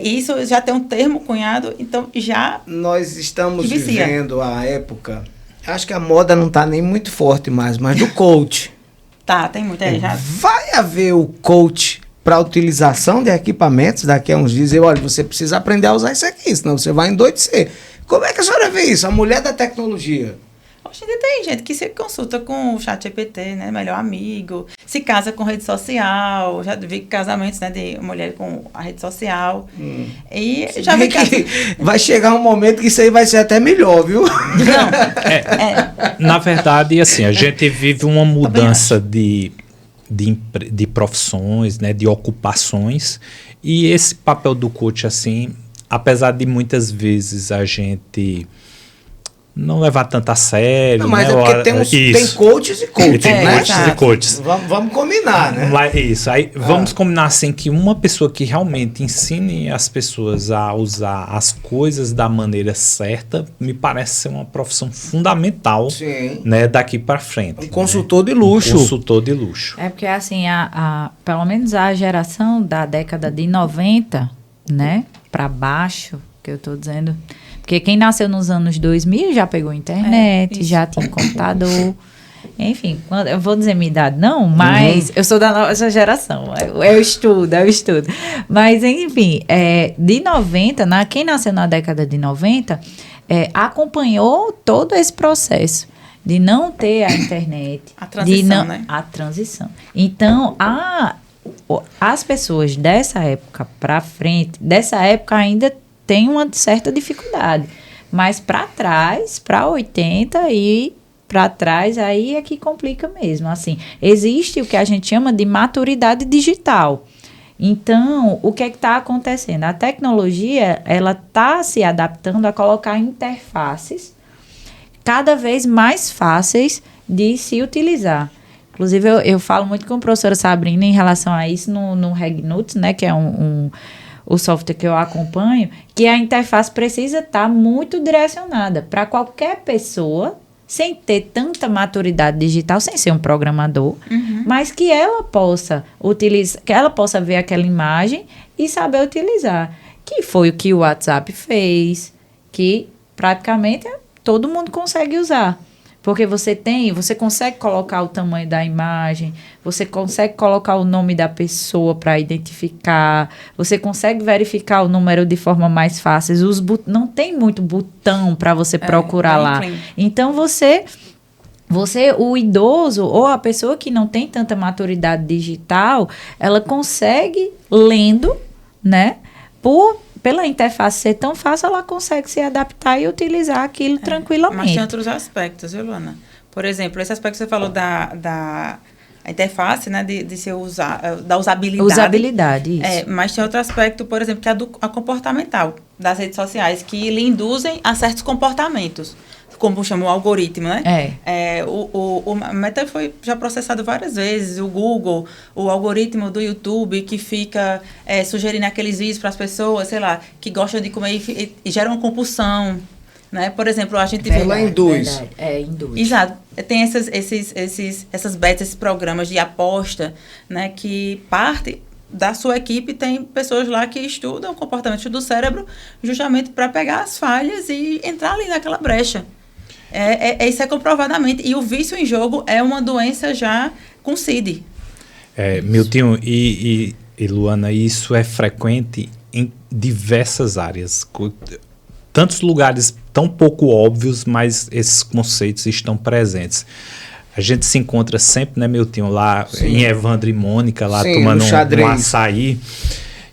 isso já tem um termo cunhado, então já... Nós estamos vivendo a época... Acho que a moda não está nem muito forte mais, mas do coach. Tem muita já. Vai haver o coach para utilização de equipamentos daqui a uns dias? Olha, você precisa aprender a usar isso aqui, senão você vai endoidecer. Como é que a senhora vê isso? A mulher da tecnologia. Hoje em dia tem gente que se consulta com o ChatGPT, né? Melhor amigo. Se casa com rede social. Já vi casamentos, né? De mulher com a rede social. E já vi que... Vai chegar um momento que isso aí vai ser até melhor, viu? Na verdade, assim, a gente vive uma mudança de profissões, né? De ocupações. E esse papel do coach, assim, apesar de muitas vezes a gente... não levar tanto a sério. Não, mas né? Tem coaches e coaches, né? Coaches e coaches. Vamos combinar, né? Isso, aí vamos combinar assim que uma pessoa que realmente ensine as pessoas a usar as coisas da maneira certa, me parece ser uma profissão fundamental, né, daqui para frente. Um consultor de luxo. Um consultor de luxo. É porque assim, pelo menos a geração da década de 90, né, para baixo, que eu tô dizendo... Porque quem nasceu nos anos 2000 já pegou internet, já tinha computador. Enfim, eu vou dizer minha idade, não, mas eu sou da nossa geração. Eu estudo. Mas, enfim, de 90, quem nasceu na década de 90, acompanhou todo esse processo de não ter a internet. A transição, né? A transição. Então, as pessoas dessa época para frente, dessa época ainda tem uma certa dificuldade, mas para trás, para 80 e para trás, aí é que complica mesmo. Assim, existe o que a gente chama de maturidade digital. Então, o que é que está acontecendo? A tecnologia, ela está se adaptando a colocar interfaces cada vez mais fáceis de se utilizar. Inclusive, eu falo muito com a professora Sabrina em relação a isso no RegNotes, né, que é o software que eu acompanho, que a interface precisa estar muito direcionada para qualquer pessoa, sem ter tanta maturidade digital, sem ser um programador, mas que ela possa utilizar, que ela possa ver aquela imagem e saber utilizar. Que foi o que o WhatsApp fez, que praticamente todo mundo consegue usar. Porque você consegue colocar o tamanho da imagem, você consegue colocar o nome da pessoa para identificar, você consegue verificar o número de forma mais fácil. Não tem muito botão para você procurar lá. Clean. Então, o idoso ou a pessoa que não tem tanta maturidade digital, ela consegue, lendo, né? Pela interface ser tão fácil, ela consegue se adaptar e utilizar aquilo tranquilamente. Mas tem outros aspectos, viu, Luana? Por exemplo, esse aspecto que você falou da interface, né, de se usar, da usabilidade. Usabilidade, isso. Mas tem outro aspecto, por exemplo, que é a comportamental das redes sociais, que lhe induzem a certos comportamentos, como chama o algoritmo, né? O Meta foi já processado várias vezes, o Google, o algoritmo do YouTube, que fica sugerindo aqueles vídeos para as pessoas, sei lá, que gostam de comer e geram uma compulsão, né? Por exemplo, a gente vê... Ela induz. Induz. Exato. Tem essas bets, esses programas de aposta, né? Que parte da sua equipe, tem pessoas lá que estudam o comportamento do cérebro justamente para pegar as falhas e entrar ali naquela brecha. Isso é comprovadamente. E o vício em jogo é uma doença já com CID. Milton e Luana, isso é frequente em diversas áreas. Tantos lugares tão pouco óbvios, mas esses conceitos estão presentes. A gente se encontra sempre, né, Milton, lá em Evandro e Mônica, lá tomando um açaí.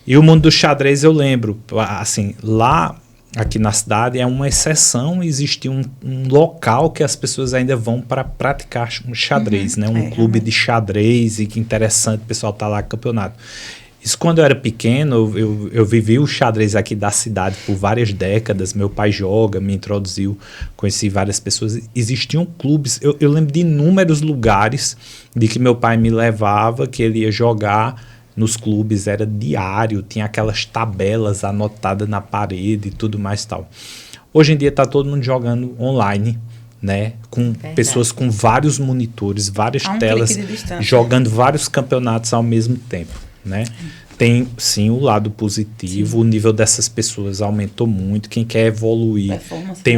E o mundo do xadrez, eu lembro, assim, lá... Aqui na cidade é uma exceção existir um local que as pessoas ainda vão para praticar um xadrez, né? Um clube de xadrez, e que interessante, o pessoal tá lá no campeonato. Isso quando eu era pequeno, eu vivi o xadrez aqui da cidade por várias décadas, meu pai joga, me introduziu, conheci várias pessoas, existiam clubes, eu lembro de inúmeros lugares de que meu pai me levava, que ele ia jogar nos clubes, era diário, tinha aquelas tabelas anotadas na parede e tudo mais tal. Hoje em dia está todo mundo jogando online, né? Com pessoas com vários monitores, várias telas, jogando vários campeonatos ao mesmo tempo, né? Tem, sim, o lado positivo, o nível dessas pessoas aumentou muito, quem quer evoluir,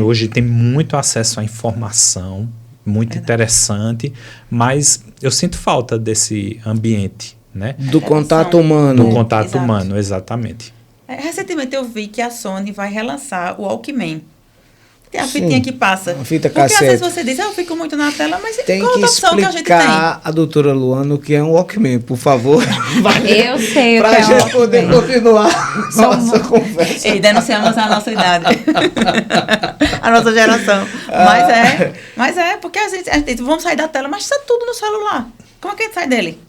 hoje tem muito acesso à informação, muito interessante, mas eu sinto falta desse ambiente, né? Do contato humano. Do contato humano, exatamente. Recentemente eu vi que a Sony vai relançar o Walkman. Tem a fitinha que passa. A fita cassete. Porque às vezes você diz, eu fico muito na tela, mas tem qual que a opção que a gente tem? explicar a doutora Luana o que é um Walkman, por favor. Eu sei o que é um Walkman. Pra gente poder continuar a nossa conversa. E denunciamos a nossa idade. A nossa geração. Mas porque a gente vamos sair da tela, mas está tudo no celular. Como é que a gente sai dele?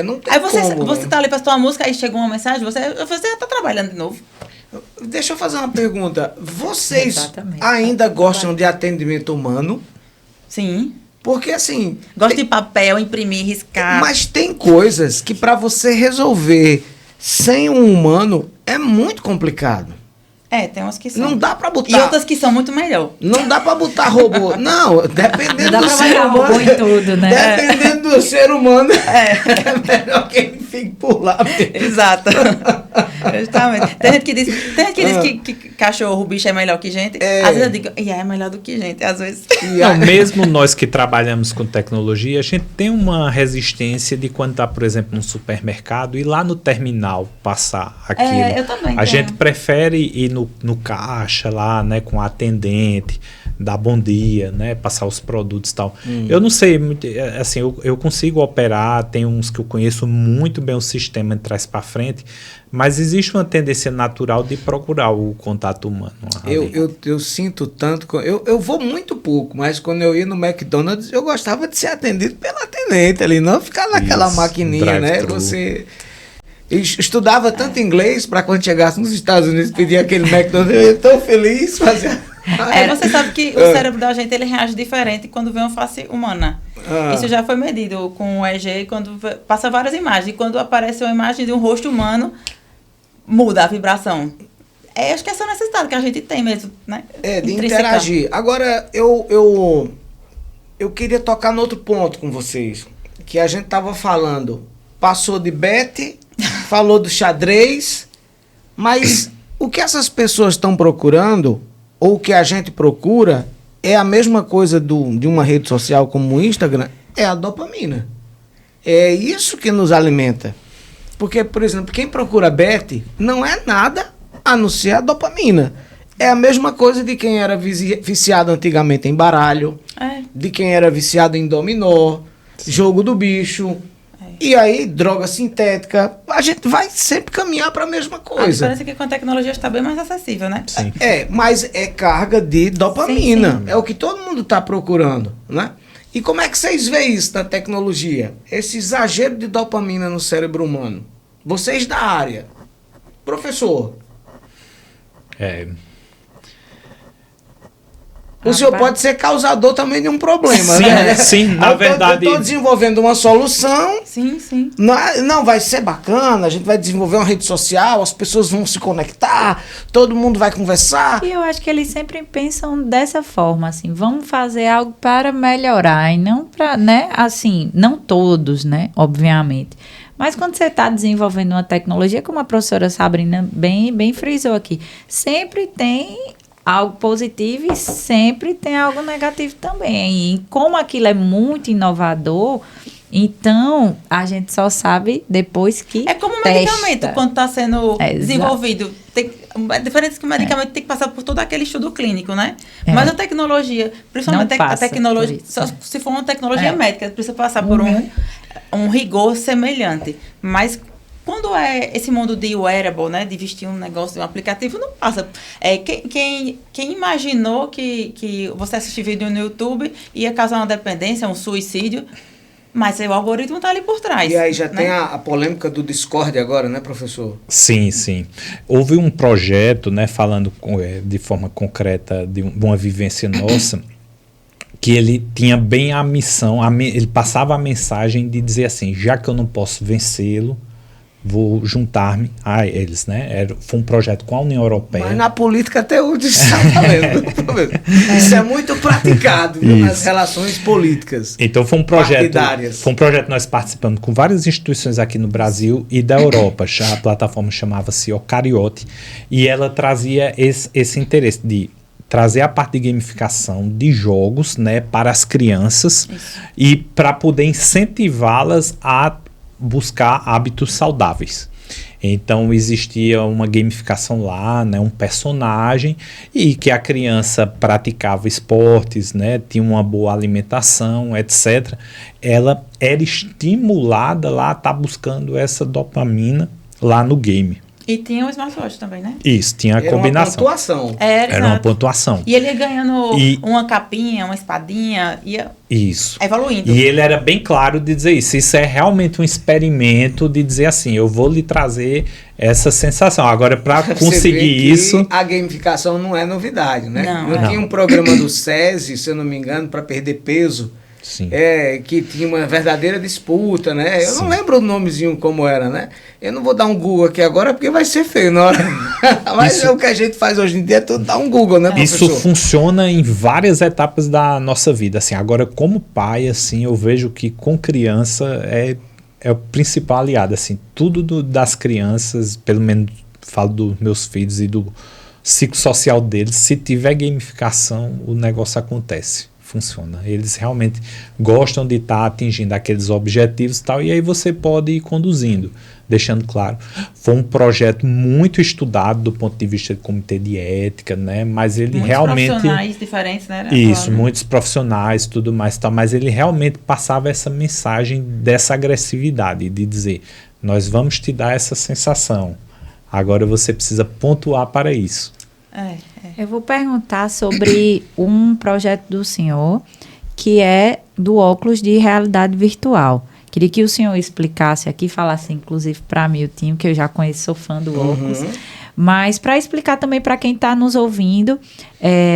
Não tem aí você né? tá ali para sua música, aí chega uma mensagem, você já tá trabalhando de novo. Deixa eu fazer uma pergunta. Vocês ainda gostam de atendimento humano? Sim. Porque assim... Gosto de papel, imprimir, riscar. Mas tem coisas que para você resolver sem um humano é muito complicado. Tem umas que são. Não dá pra botar... E outras que são muito melhor. Não dá pra botar robô. Não, dependendo do ser humano. Robô em tudo, né? Dependendo do ser humano, é melhor que ele fique por lá mesmo. Exato. Justamente. Tem gente que diz que cachorro, bicho é melhor que gente. Às vezes eu digo, é melhor do que gente. Às vezes. Não, mesmo nós que trabalhamos com tecnologia, a gente tem uma resistência de quando está, por exemplo, num supermercado e lá no terminal passar aquilo. Eu também. A gente prefere ir no caixa lá, né, com a atendente, dar bom dia, né, passar os produtos e tal. Eu não sei, assim, eu consigo operar, tem uns que eu conheço muito bem o sistema de trás para frente, mas existe uma tendência natural de procurar o contato humano. Eu sinto tanto... Eu vou muito pouco, mas quando eu ia no McDonald's, eu gostava de ser atendido pela atendente ali, não ficar naquela maquininha, né? Você... estudava tanto inglês para quando chegasse nos Estados Unidos pedir aquele McDonald's, eu ia tão feliz fazer... Você sabe que o cérebro da gente ele reage diferente quando vê uma face humana. Isso já foi medido com o EEG, quando passa várias imagens. E quando aparece uma imagem de um rosto humano, muda a vibração. Acho que essa necessidade que a gente tem mesmo, né? De interagir. Agora, eu queria tocar no outro ponto com vocês. Que a gente tava falando, passou de bet, falou do xadrez, mas o que essas pessoas estão procurando, ou o que a gente procura, é a mesma coisa de uma rede social como o Instagram, é a dopamina. É isso que nos alimenta. Porque, por exemplo, quem procura bet não é nada a não ser a dopamina. É a mesma coisa de quem era viciado antigamente em baralho, de quem era viciado em dominó, jogo do bicho, e aí droga sintética. A gente vai sempre caminhar para a mesma coisa. A diferença é que com a tecnologia está bem mais acessível, né? Sim. Mas é carga de dopamina. Sim. É o que todo mundo está procurando, né? E como é que vocês veem isso na tecnologia? Esse exagero de dopamina no cérebro humano. Vocês da área. Professor. O senhor pode ser causador também de um problema, sim, né? Sim, na verdade. Estou desenvolvendo uma solução. Sim. Não, vai ser bacana, a gente vai desenvolver uma rede social, as pessoas vão se conectar, todo mundo vai conversar. E eu acho que eles sempre pensam dessa forma, assim, vamos fazer algo para melhorar e não para, né, assim, não todos, né, obviamente. Mas quando você está desenvolvendo uma tecnologia, como a professora Sabrina bem frisou aqui, sempre tem algo positivo e sempre tem algo negativo também. E como aquilo é muito inovador, então a gente só sabe depois que é como um testa. medicamento, quando está sendo desenvolvido. A diferença é que o medicamento tem que passar por todo aquele estudo clínico, né? Mas a tecnologia, principalmente a tecnologia, só se for uma tecnologia médica, precisa passar por um rigor semelhante. Mas quando é esse mundo de wearable, né, de vestir um negócio, um aplicativo, não passa. Quem imaginou que você assistir vídeo no YouTube ia causar uma dependência, um suicídio, mas o algoritmo está ali por trás. E aí já tem a polêmica do Discord agora, né, professor? Sim. Houve um projeto, né, falando de forma concreta de uma vivência nossa, que ele tinha bem a missão, ele passava a mensagem de dizer assim, já que eu não posso vencê-lo, vou juntar-me a eles, né? Foi um projeto com a União Europeia. Mas na política até hoje está valendo. Isso é muito praticado nas relações políticas. Então foi um projeto que nós participamos com várias instituições aqui no Brasil e da Europa. A plataforma chamava-se Ocariote e ela trazia esse interesse de trazer a parte de gamificação de jogos, né, para as crianças e para poder incentivá-las a buscar hábitos saudáveis. Então existia uma gamificação lá, né, um personagem, e que a criança praticava esportes, né, tinha uma boa alimentação, etc. Ela era estimulada lá a estar buscando essa dopamina lá no game. E tinha o smartwatch também, né? Isso, tinha a combinação. Uma pontuação. Era uma pontuação. E ele ia ganhando uma capinha, uma espadinha, ia evoluindo. E ele era bem claro de dizer isso. Isso é realmente um experimento de dizer assim, eu vou lhe trazer essa sensação. Agora, para conseguir isso... A gamificação não é novidade, né? Não. Tinha um programa do SESI, se eu não me engano, para perder peso. Sim. Que tinha uma verdadeira disputa, né? Eu não lembro o nomezinho como era, né? Eu não vou dar um Google aqui agora porque vai ser feio na hora. Mas o que a gente faz hoje em dia é tudo dar um Google, né, professor? Isso funciona em várias etapas da nossa vida. Assim, agora, como pai, assim, eu vejo que com criança é o principal aliado. Assim, tudo das crianças, pelo menos falo dos meus filhos e do ciclo social deles, se tiver gamificação, o negócio acontece. Funciona. Eles realmente gostam de estar atingindo aqueles objetivos e tal, e aí você pode ir conduzindo, deixando claro. Foi um projeto muito estudado do ponto de vista do comitê de ética, né? Mas ele muitos realmente... profissionais diferentes, né? Isso, muitos profissionais, tudo mais, tal, mas ele realmente passava essa mensagem dessa agressividade, de dizer, nós vamos te dar essa sensação, agora você precisa pontuar para isso. Eu vou perguntar sobre um projeto do senhor, que é do óculos de realidade virtual. Queria que o senhor explicasse aqui, falasse inclusive para mim, o time, que eu já conheço, sou fã do óculos, mas para explicar também para quem está nos ouvindo,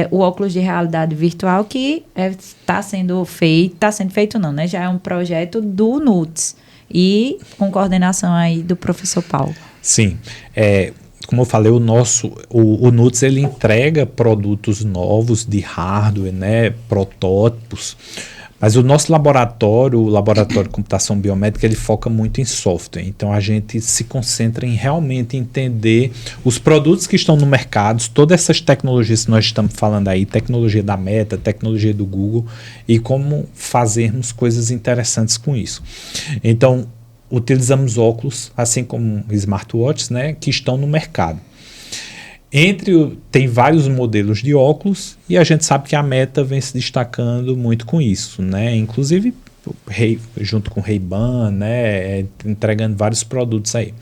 o óculos de realidade virtual que está sendo feito não, né? Já é um projeto do NUTS e com coordenação aí do professor Paulo. Sim, como eu falei, o NUTS ele entrega produtos novos de hardware, né, protótipos, Mas o nosso laboratório, o Laboratório de Computação Biomédica, ele foca muito em software. Então, a gente se concentra em realmente entender os produtos que estão no mercado, todas essas tecnologias que nós estamos falando aí, tecnologia da Meta, tecnologia do Google, e como fazermos coisas interessantes com isso. Então, utilizamos óculos, assim como smartwatches, né, que estão no mercado. Tem vários modelos de óculos e a gente sabe que a Meta vem se destacando muito com isso, né? Inclusive junto com o Ray-Ban, né? Entregando vários produtos aí.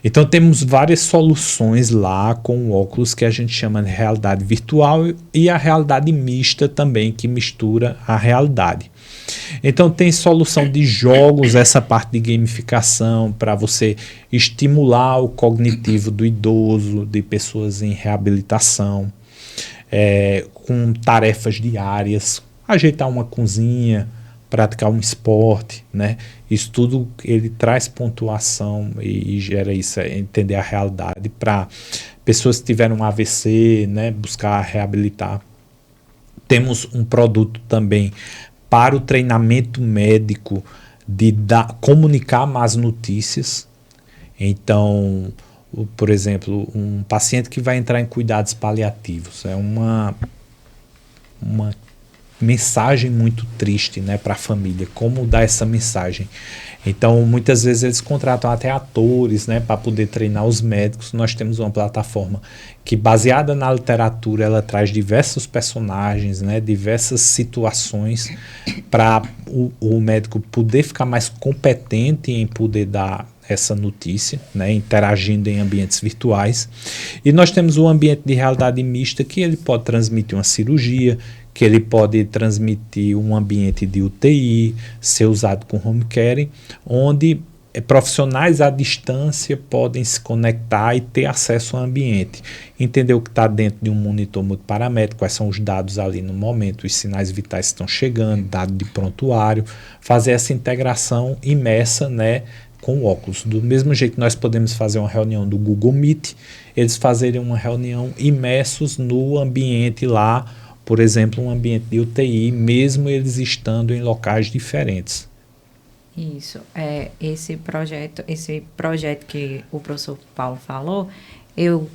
Então temos várias soluções lá com óculos que a gente chama de realidade virtual e a realidade mista também, que mistura a realidade. Então tem solução de jogos, essa parte de gamificação para você estimular o cognitivo do idoso, de pessoas em reabilitação, com tarefas diárias, ajeitar uma cozinha, praticar um esporte, né? Isso tudo ele traz pontuação e gera isso, entender a realidade para pessoas que tiveram um AVC, né? Buscar reabilitar. Temos um produto também para o treinamento médico de comunicar más notícias. Então, por exemplo, um paciente que vai entrar em cuidados paliativos, é uma mensagem muito triste, né, para a família, como dar essa mensagem. Então, muitas vezes eles contratam até atores, né, para poder treinar os médicos. Nós temos uma plataforma que, baseada na literatura, ela traz diversos personagens, né, diversas situações para o médico poder ficar mais competente em poder dar essa notícia, né, interagindo em ambientes virtuais. E nós temos um ambiente de realidade mista que ele pode transmitir uma cirurgia, que ele pode transmitir um ambiente de UTI, ser usado com home care, onde profissionais à distância podem se conectar e ter acesso ao ambiente, entender o que está dentro de um monitor multiparamétrico, quais são os dados ali no momento, os sinais vitais que estão chegando, dado de prontuário, fazer essa integração imersa, né, com o óculos. Do mesmo jeito que nós podemos fazer uma reunião do Google Meet, eles fazerem uma reunião imersos no ambiente lá, por exemplo, um ambiente de UTI, mesmo eles estando em locais diferentes. Isso. Esse projeto que o professor Paulo falou, eu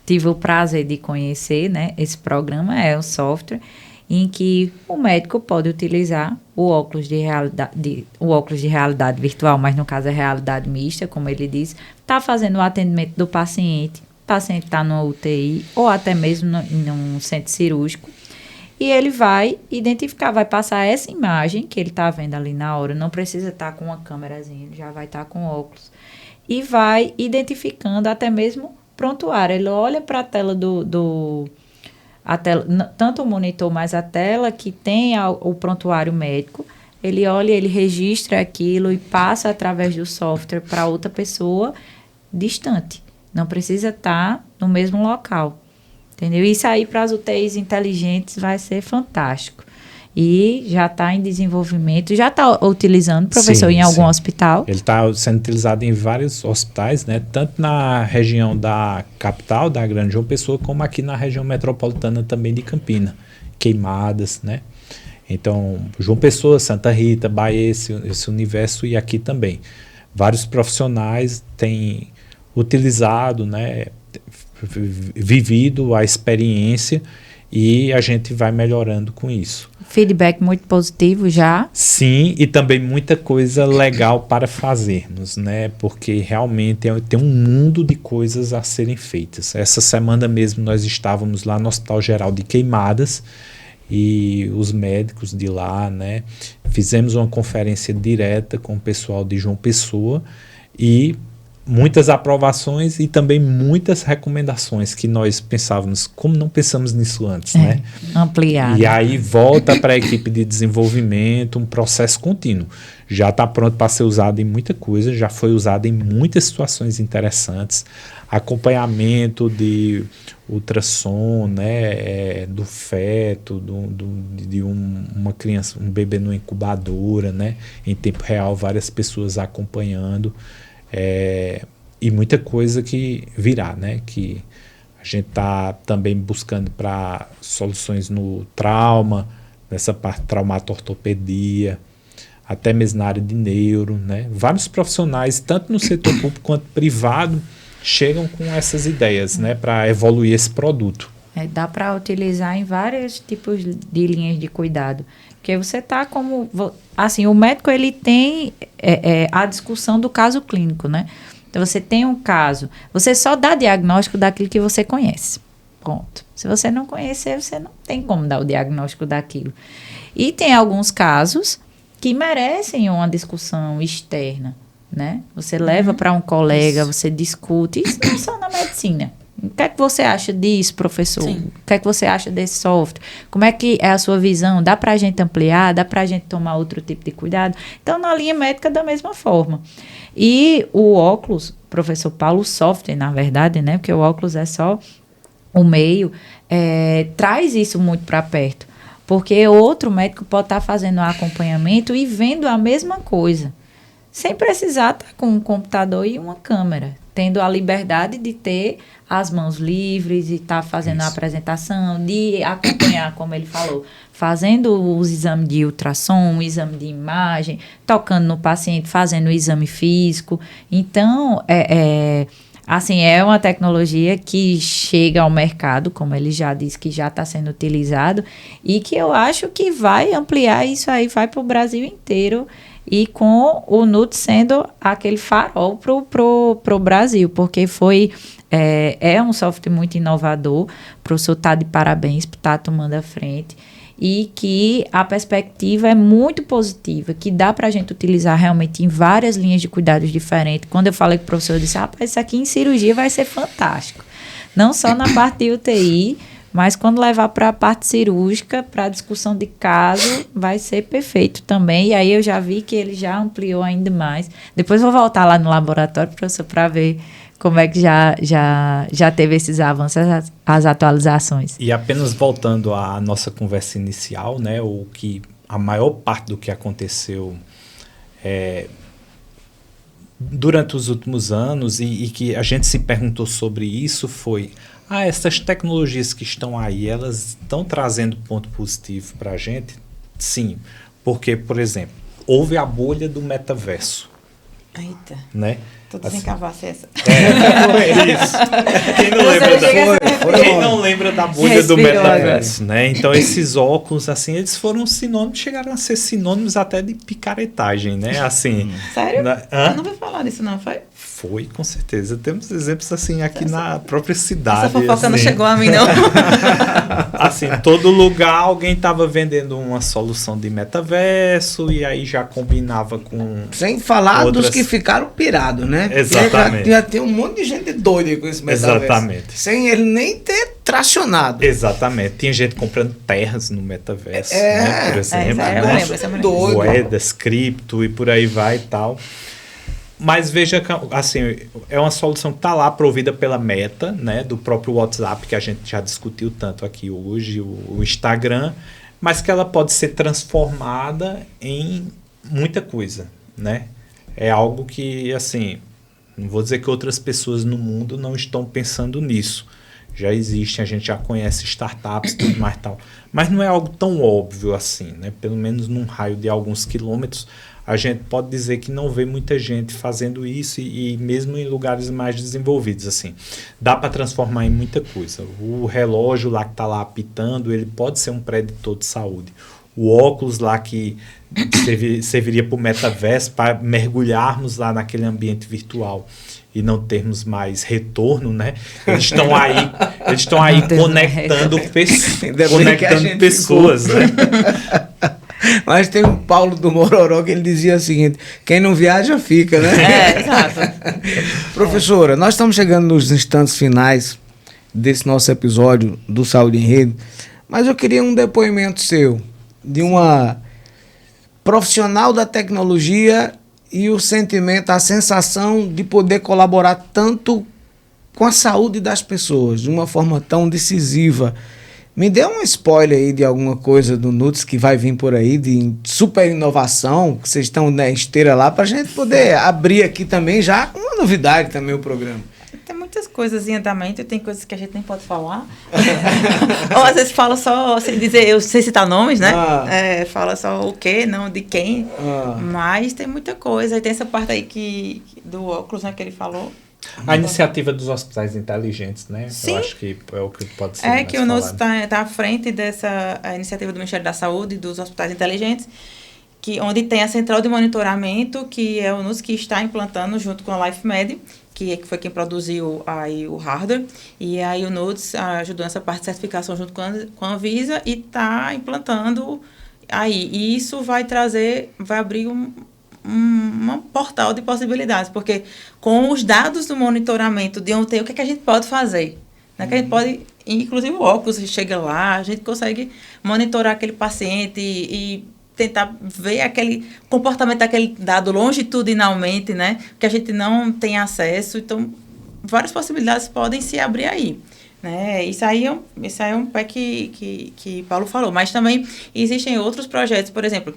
tive o prazer de conhecer, né? Esse programa é um software em que o médico pode utilizar o óculos de realidade virtual, mas no caso é realidade mista, como ele diz, está fazendo o atendimento do paciente. O paciente está no UTI ou até mesmo num centro cirúrgico, e ele vai identificar, vai passar essa imagem que ele está vendo ali na hora, não precisa estar com uma câmerazinha, ele já vai estar com óculos, e vai identificando até mesmo prontuário. Ele olha para a tela a tela, tanto o monitor, mas a tela que tem o prontuário médico, ele olha, ele registra aquilo e passa através do software para outra pessoa distante. Não precisa estar no mesmo local, entendeu? Isso aí para as UTIs inteligentes vai ser fantástico. E já está em desenvolvimento, já está utilizando, professor, em algum hospital? Ele está sendo utilizado em vários hospitais, né? Tanto na região da capital, da Grande João Pessoa, como aqui na região metropolitana também de Campina, Queimadas, né? Então, João Pessoa, Santa Rita, Bahia, esse universo, e aqui também. Vários profissionais têm utilizado, né, vivido a experiência, e a gente vai melhorando com isso. Feedback muito positivo já? Sim, e também muita coisa legal para fazermos, né? Porque realmente tem um mundo de coisas a serem feitas. Essa semana mesmo nós estávamos lá no Hospital Geral de Queimadas, e os médicos de lá, né, fizemos uma conferência direta com o pessoal de João Pessoa, e muitas aprovações e também muitas recomendações que nós pensávamos, como não pensamos nisso antes, né? Ampliar. E aí volta para a equipe de desenvolvimento, um processo contínuo. Já está pronto para ser usado em muita coisa, já foi usado em muitas situações interessantes. Acompanhamento de ultrassom, né, do feto, de uma criança, um bebê numa incubadora, né, em tempo real, várias pessoas acompanhando. E muita coisa que virá, né? Que a gente está também buscando para soluções no trauma, nessa parte de traumato-ortopedia, até mesmo na área de neuro, né? Vários profissionais, tanto no setor público quanto privado, chegam com essas ideias, né, para evoluir esse produto. Dá para utilizar em vários tipos de linhas de cuidado. Porque você está como... Assim, o médico, ele tem a discussão do caso clínico, né? Então, você tem um caso, você só dá diagnóstico daquilo que você conhece. Ponto. Se você não conhecer, você não tem como dar o diagnóstico daquilo. E tem alguns casos que merecem uma discussão externa, né? Você leva para um colega, você discute. Isso não é só na medicina. O que é que você acha disso, professor? Sim. O que é que você acha desse software? Como é que é a sua visão? Dá para a gente ampliar? Dá para a gente tomar outro tipo de cuidado? Então, na linha médica, da mesma forma. E o óculos, professor Paulo, software, na verdade, né? Porque o óculos é só o meio, traz isso muito para perto. Porque outro médico pode estar fazendo o acompanhamento e vendo a mesma coisa, sem precisar estar com um computador e uma câmera, tendo a liberdade de ter as mãos livres e estar fazendo a apresentação, de acompanhar, como ele falou, fazendo os exames de ultrassom, o exame de imagem, tocando no paciente, fazendo o exame físico. Então, assim, é uma tecnologia que chega ao mercado, como ele já disse, que já está sendo utilizado, e que eu acho que vai ampliar isso aí, vai para o Brasil inteiro, e com o NUT sendo aquele farol pro Brasil, porque é um software muito inovador. O professor está de parabéns por estar tomando a frente, e que a perspectiva é muito positiva, que dá para a gente utilizar realmente em várias linhas de cuidados diferentes. Quando eu falei com o professor, eu disse, rapaz, isso aqui em cirurgia vai ser fantástico. Não só na parte de UTI, mas quando levar para a parte cirúrgica, para a discussão de caso, vai ser perfeito também. E aí eu já vi que ele já ampliou ainda mais. Depois vou voltar lá no laboratório, professor, para ver como é que já teve esses avanços, as atualizações. E apenas voltando à nossa conversa inicial, né, a maior parte do que aconteceu durante os últimos anos e que a gente se perguntou sobre isso foi, essas tecnologias que estão aí, elas estão trazendo ponto positivo para a gente? Sim, porque, por exemplo, houve a bolha do metaverso. Eita. Né? Tô sem cavaça essa. Isso. Quem não lembra da bolha do metaverso, né? Então, esses óculos, assim, eles foram sinônimos, chegaram a ser sinônimos até de picaretagem, né? Assim, sério? Eu não vou falar disso, não, foi? Foi, com certeza. Temos exemplos, assim, aqui na própria cidade. Essa fofoca assim. não chegou a mim, não. Assim, todo lugar alguém estava vendendo uma solução de metaverso e aí já combinava com... Sem falar dos que ficaram pirados, né? Exatamente. Já tem um monte de gente doida com esse metaverso. Exatamente. Sem ele nem ter tracionado. Exatamente. Tinha gente comprando terras no metaverso, né? Por exemplo. Eu lembro. Moedas, cripto e por aí vai e tal. Mas veja, assim, é uma solução que está lá provida pela Meta, né, do próprio WhatsApp, que a gente já discutiu tanto aqui hoje, o Instagram, mas que ela pode ser transformada em muita coisa, né? É algo que, assim, não vou dizer que outras pessoas no mundo não estão pensando nisso. Já existem, a gente já conhece startups e tudo mais e tal. Mas não é algo tão óbvio assim, né? Pelo menos num raio de alguns quilômetros, a gente pode dizer que não vê muita gente fazendo isso e mesmo em lugares mais desenvolvidos, assim. Dá para transformar em muita coisa. O relógio lá que está lá apitando, ele pode ser um preditor de saúde. O óculos lá que serviria para o metaverso, para mergulharmos lá naquele ambiente virtual e não termos mais retorno, né? Eles estão aí conectando pessoas, né? Mas tem um Paulo do Mororó que ele dizia o seguinte, quem não viaja fica, né? Exato. Professora, nós estamos chegando nos instantes finais desse nosso episódio do Saúde em Rede, mas eu queria um depoimento seu, de uma profissional da tecnologia e o sentimento, a sensação de poder colaborar tanto com a saúde das pessoas, de uma forma tão decisiva. Me dê um spoiler aí de alguma coisa do NUTS que vai vir por aí, de super inovação, que vocês estão na esteira lá, para a gente poder abrir aqui também, já com uma novidade também o programa. Tem muitas coisas em andamento, tem coisas que a gente nem pode falar. Ou às vezes fala só, sem dizer, eu sei citar nomes, né? Fala só o quê, não de quem. Mas tem muita coisa. E tem essa parte aí do óculos, né, que ele falou. A iniciativa dos hospitais inteligentes, né? Sim. Eu acho que é o que pode ser mais que o NUTS está à frente dessa iniciativa do Ministério da Saúde, dos hospitais inteligentes, onde tem a central de monitoramento, que é o NUTS que está implantando junto com a LifeMed, que foi quem produziu aí o hardware, e aí o NUTS ajudou nessa parte de certificação junto com a Anvisa e está implantando aí. E isso vai abrir um portal de possibilidades, porque com os dados do monitoramento de ontem, o que a gente pode fazer? Né? Que a gente pode, inclusive o óculos chega lá, a gente consegue monitorar aquele paciente e tentar ver aquele comportamento daquele dado longitudinalmente, né? Que a gente não tem acesso. Então, várias possibilidades podem se abrir aí. Né? Isso aí é um pé que Paulo falou. Mas também existem outros projetos, por exemplo,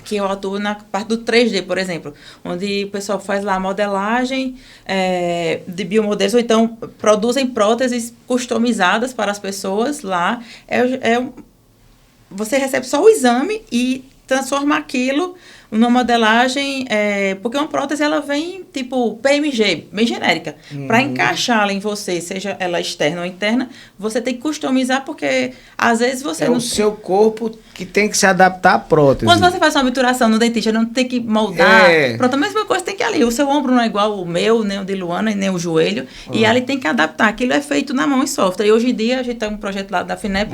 que eu atuo na parte do 3D, por exemplo, onde o pessoal faz lá a modelagem de biomodelos, ou então produzem próteses customizadas para as pessoas lá. Você recebe só o exame e transforma aquilo numa modelagem, porque uma prótese ela vem tipo PMG, bem genérica. Para encaixá-la em você, seja ela externa ou interna, você tem que customizar, porque às vezes você o seu corpo que tem que se adaptar à prótese. Quando você faz uma obturação no dentista, não tem que moldar. Pronto, a mesma coisa tem que ir ali. O seu ombro não é igual o meu, nem o de Luana, nem o joelho. E ali tem que adaptar. Aquilo é feito na mão em software. E hoje em dia a gente tem um projeto lá da FINEP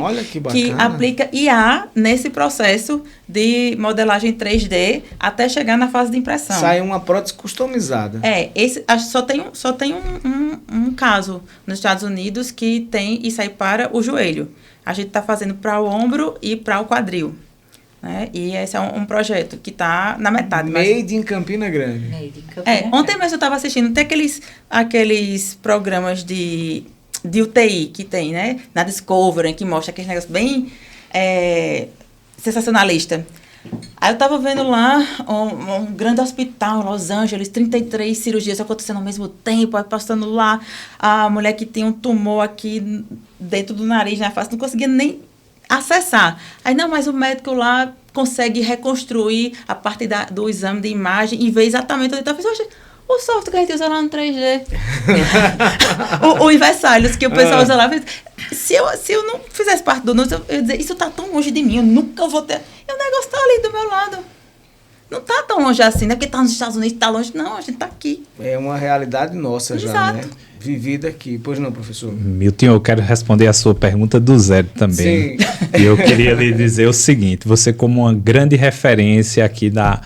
que aplica IA nesse processo de modelagem 3D até chegar na fase de impressão. Sai uma prótese customizada. Só tem um caso nos Estados Unidos que tem isso aí para o joelho. A gente está fazendo para o ombro e para o quadril. Né? E esse é um projeto que está na metade. Made in Campina Grande. Ontem mesmo eu estava assistindo, tem aqueles programas de UTI que tem, né? Na Discovery, que mostra aqueles negócios bem sensacionalista. Aí eu estava vendo lá um grande hospital em Los Angeles, 33 cirurgias acontecendo ao mesmo tempo, aí passando lá a mulher que tinha um tumor aqui dentro do nariz, na face, não conseguia nem acessar. Aí, não, mas o médico lá consegue reconstruir a parte do exame de imagem e ver exatamente onde está. Eu falei, o software que a gente usa lá no 3D. o Inversalis, que o pessoal usa lá. Se eu não fizesse parte do NUTS, eu ia dizer, isso está tão longe de mim, eu nunca vou ter. E o negócio está ali do meu lado. Não está tão longe assim, né? Porque está nos Estados Unidos, está longe. Não, a gente está aqui. É uma realidade nossa. Exato. Já, né? Vivida aqui. Pois não, professor? Milton, eu quero responder a sua pergunta do zero também. Sim. E eu queria lhe dizer o seguinte, você como uma grande referência aqui da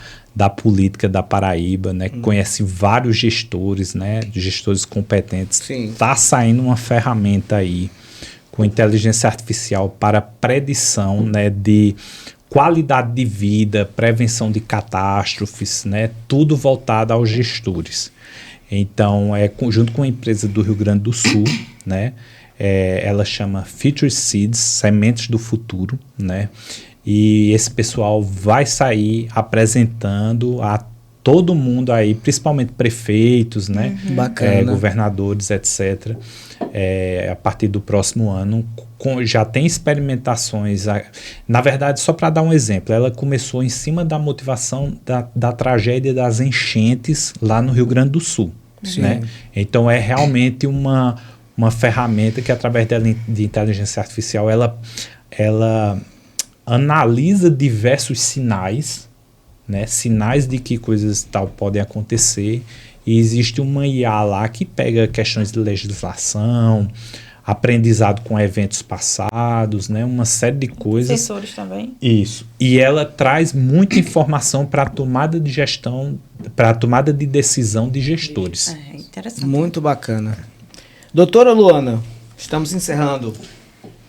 política da Paraíba, né, que conhece vários gestores, né, gestores competentes, está saindo uma ferramenta aí com inteligência artificial para predição, né, de qualidade de vida, prevenção de catástrofes, né, tudo voltado aos gestores. Então, junto com a empresa do Rio Grande do Sul, né, ela chama Future Seeds, Sementes do Futuro, né, e esse pessoal vai sair apresentando a todo mundo aí, principalmente prefeitos, né, governadores, etc., a partir do próximo ano, já tem experimentações. Na verdade, só para dar um exemplo, ela começou em cima da motivação da tragédia das enchentes lá no Rio Grande do Sul. Né? Então, é realmente uma ferramenta que, através de inteligência artificial, ela analisa diversos sinais, né? Sinais de que coisas tal podem acontecer, e existe uma IA lá que pega questões de legislação, aprendizado com eventos passados, né? Uma série de coisas. Sensores também. Isso. E ela traz muita informação para a tomada de gestão, para a tomada de decisão de gestores. Interessante. Muito bacana. Doutora Luana, estamos encerrando.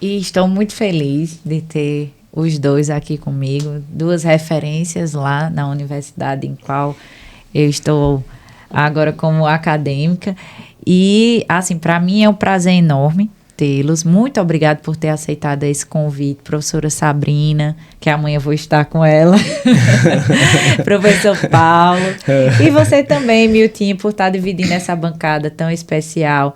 E estou muito feliz de ter os dois aqui comigo, duas referências lá na universidade em qual eu estou agora como acadêmica. E, assim, para mim é um prazer enorme tê-los. Muito obrigado por ter aceitado esse convite, professora Sabrina, que amanhã vou estar com ela, professor Paulo, e você também, Miltinho, por estar dividindo essa bancada tão especial.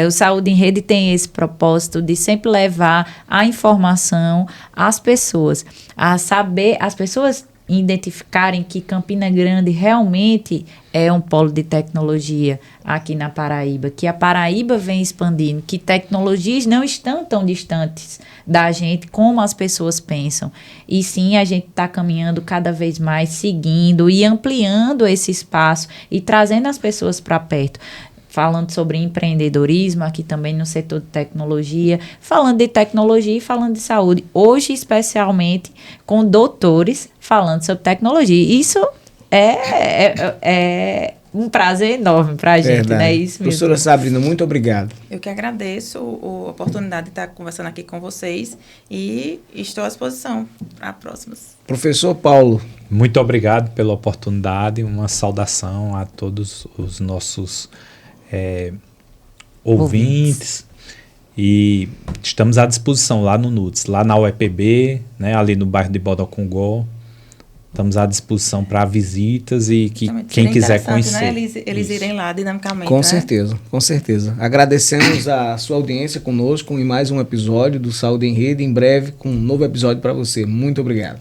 O Saúde em Rede tem esse propósito de sempre levar a informação às pessoas, a saber, as pessoas identificarem que Campina Grande realmente é um polo de tecnologia aqui na Paraíba, que a Paraíba vem expandindo, que tecnologias não estão tão distantes da gente como as pessoas pensam. E sim, a gente está caminhando cada vez mais, seguindo e ampliando esse espaço e trazendo as pessoas para perto. Falando sobre empreendedorismo, aqui também no setor de tecnologia, falando de tecnologia e falando de saúde. Hoje, especialmente, com doutores falando sobre tecnologia. Isso é um prazer enorme para a gente, né? Isso mesmo. Professora Sabrina, muito obrigado. Eu que agradeço a oportunidade de estar conversando aqui com vocês e estou à disposição para próximas. Professor Paulo. Muito obrigado pela oportunidade, uma saudação a todos os nossos ouvintes. E estamos à disposição lá no NUTS, lá na UEPB, né, ali no bairro de Bodocongó. Estamos à disposição para visitas e que quem quiser conhecer. Né? Eles irem lá dinamicamente. Com certeza, com certeza. Agradecemos a sua audiência conosco em mais um episódio do Saúde em Rede. Em breve, com um novo episódio para você. Muito obrigado.